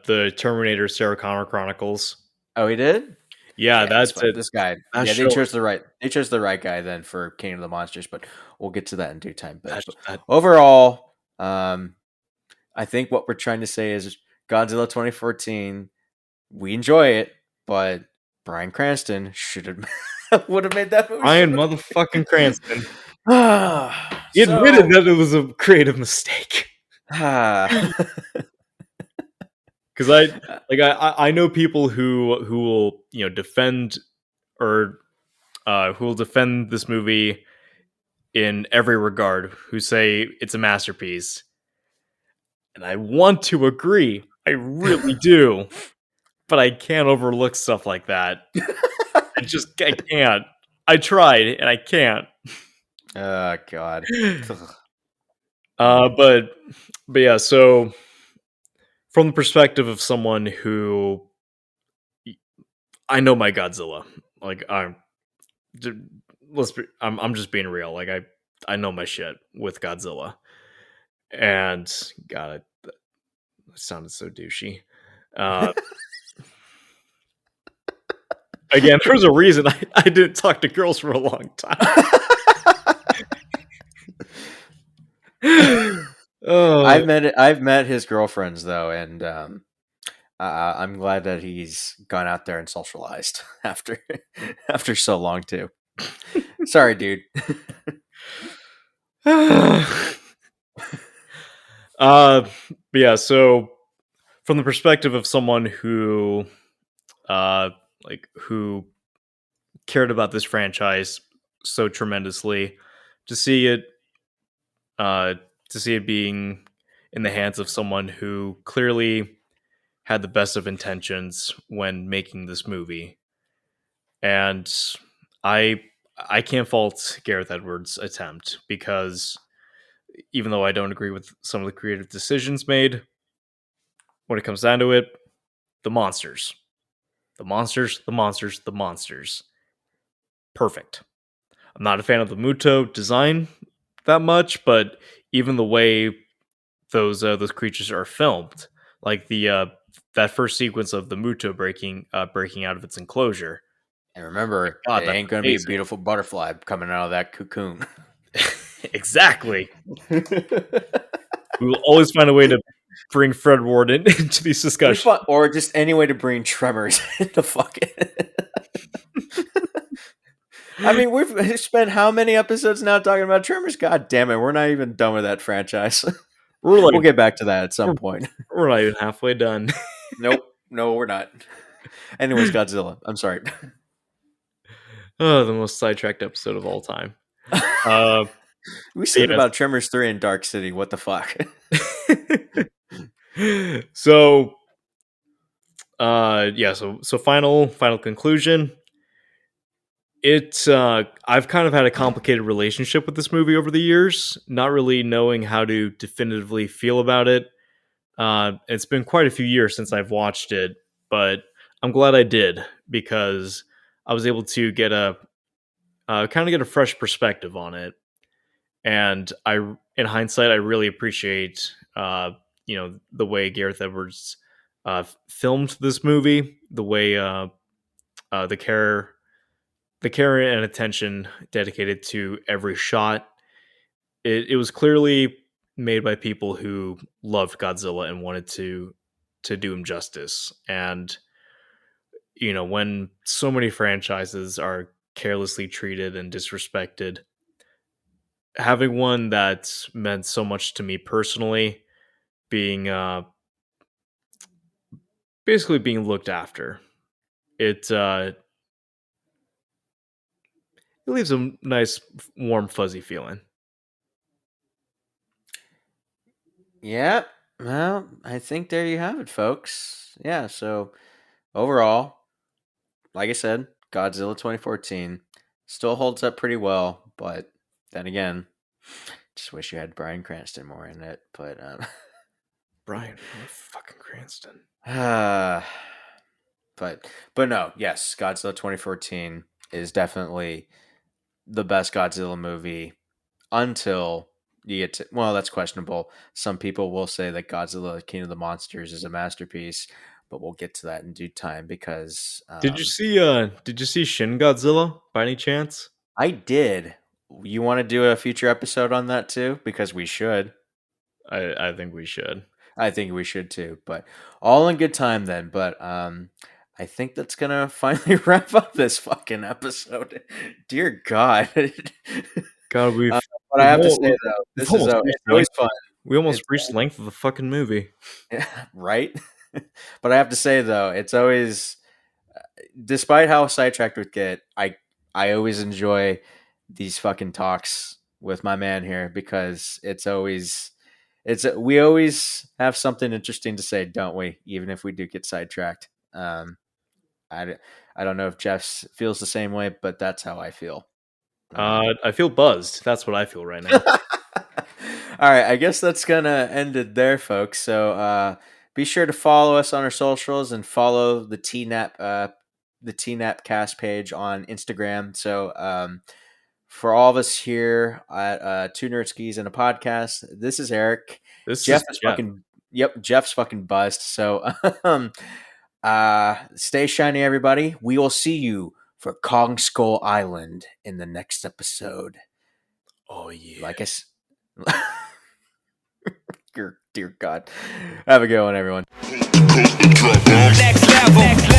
the Terminator Sarah Connor Chronicles. oh, he did. Yeah, Yeah, that's it. this guy. That Yeah, show they chose the right guy then for King of the Monsters, but we'll get to that in due time. But that overall, I think what we're trying to say is Godzilla 2014. We enjoy it, but Bryan Cranston should have would have made that movie so Bryan much motherfucking Cranston. better. He admitted So that it was a creative mistake. ah, Because I know people who will defend or who will defend this movie in every regard, who say it's a masterpiece, and I want to agree, I really do, but I can't overlook stuff like that. I can't. I tried and I can't. oh god. Ugh. Uh, but but yeah, so from the perspective of someone who I know my Godzilla, like d- I'm just being real. Like I know my shit with Godzilla, and God, it sounded so douchey. Uh, again, there's a reason I didn't talk to girls for a long time. Oh, I've met his girlfriends though, and I'm glad that he's gone out there and socialized after after so long too. Sorry, dude. but yeah. So from the perspective of someone who, uh, who cared about this franchise so tremendously, to see it, uh, to see it being in the hands of someone who clearly had the best of intentions when making this movie, and I I can't fault Gareth Edwards' attempt because even though I don't agree with some of the creative decisions made, when it comes down to it, the monsters, the monsters, the monsters, the monsters, perfect. I'm not a fan of the Muto design that much, but even the way those creatures are filmed, like the that first sequence of the Muto breaking out of its enclosure. And My remember, it God, that's ain't gonna be a amazing. beautiful butterfly coming out of that cocoon. Exactly. We will always find a way to bring Fred Ward into these discussions. Or just any way to bring Tremors into fucking. I mean, we've spent how many episodes now talking about Tremors? God damn it, we're not even done with that franchise. We're like We'll get back to that at some we're, point. we're not even halfway done. Nope, no, we're not. Anyways, Godzilla. I'm sorry. Oh, the most sidetracked episode of all time. Uh, We said yes. about Tremors 3 in Dark City. What the fuck? So, yeah. So final conclusion. I've kind of had a complicated relationship with this movie over the years, not really knowing how to definitively feel about it. It's been quite a few years since I've watched it, but I'm glad I did because I was able to get a kind of get a fresh perspective on it. And in hindsight, I really appreciate, the way Gareth Edwards filmed this movie, the way uh, the care, the care and attention dedicated to every shot. It was clearly made by people who loved Godzilla and wanted to do him justice. And when so many franchises are carelessly treated and disrespected. Having one that's meant so much to me personally, being basically being looked after, it leaves a nice, warm, fuzzy feeling. Yeah. Well, I think there you have it, folks. Yeah. So overall, like I said, Godzilla 2014 still holds up pretty well, but then again, just wish you had Bryan Cranston more in it. But Bryan fucking Cranston. uh, but no, yes, Godzilla 2014 is definitely the best Godzilla movie until you get to, well, that's questionable. Some people will say that Godzilla King of the Monsters is a masterpiece, but we'll get to that in due time because Did you see Shin Godzilla by any chance? I did. You want to do a future episode on that too? Because we should. I think we should. I think we should too. But all in good time then. But I think that's gonna finally wrap up this fucking episode. Dear God. God, uh, but I have to say though, we've this is almost reached it's always fun. we almost It's reached length of the fucking movie. right. But I have to say though, it's always, despite how sidetracked we get, I always enjoy these fucking talks with my man here because we always have something interesting to say, don't we? Even if we do get sidetracked. I, I don't know if Jeff feels the same way, but that's how I feel. I feel buzzed. That's what I feel right now. All right, I guess that's gonna end it there, folks. So be sure to follow us on our socials and follow the TNAP cast page on Instagram. So for all of us here at Two NerdSkis and a podcast, this is Eric. This Jeff is is Jeff. fucking Yep, Jeff's fucking buzzed. So stay shiny, everybody. We will see you for Kong Skull Island in the next episode. Oh yeah. Like I s- dear God. Have a good one, everyone. Next level.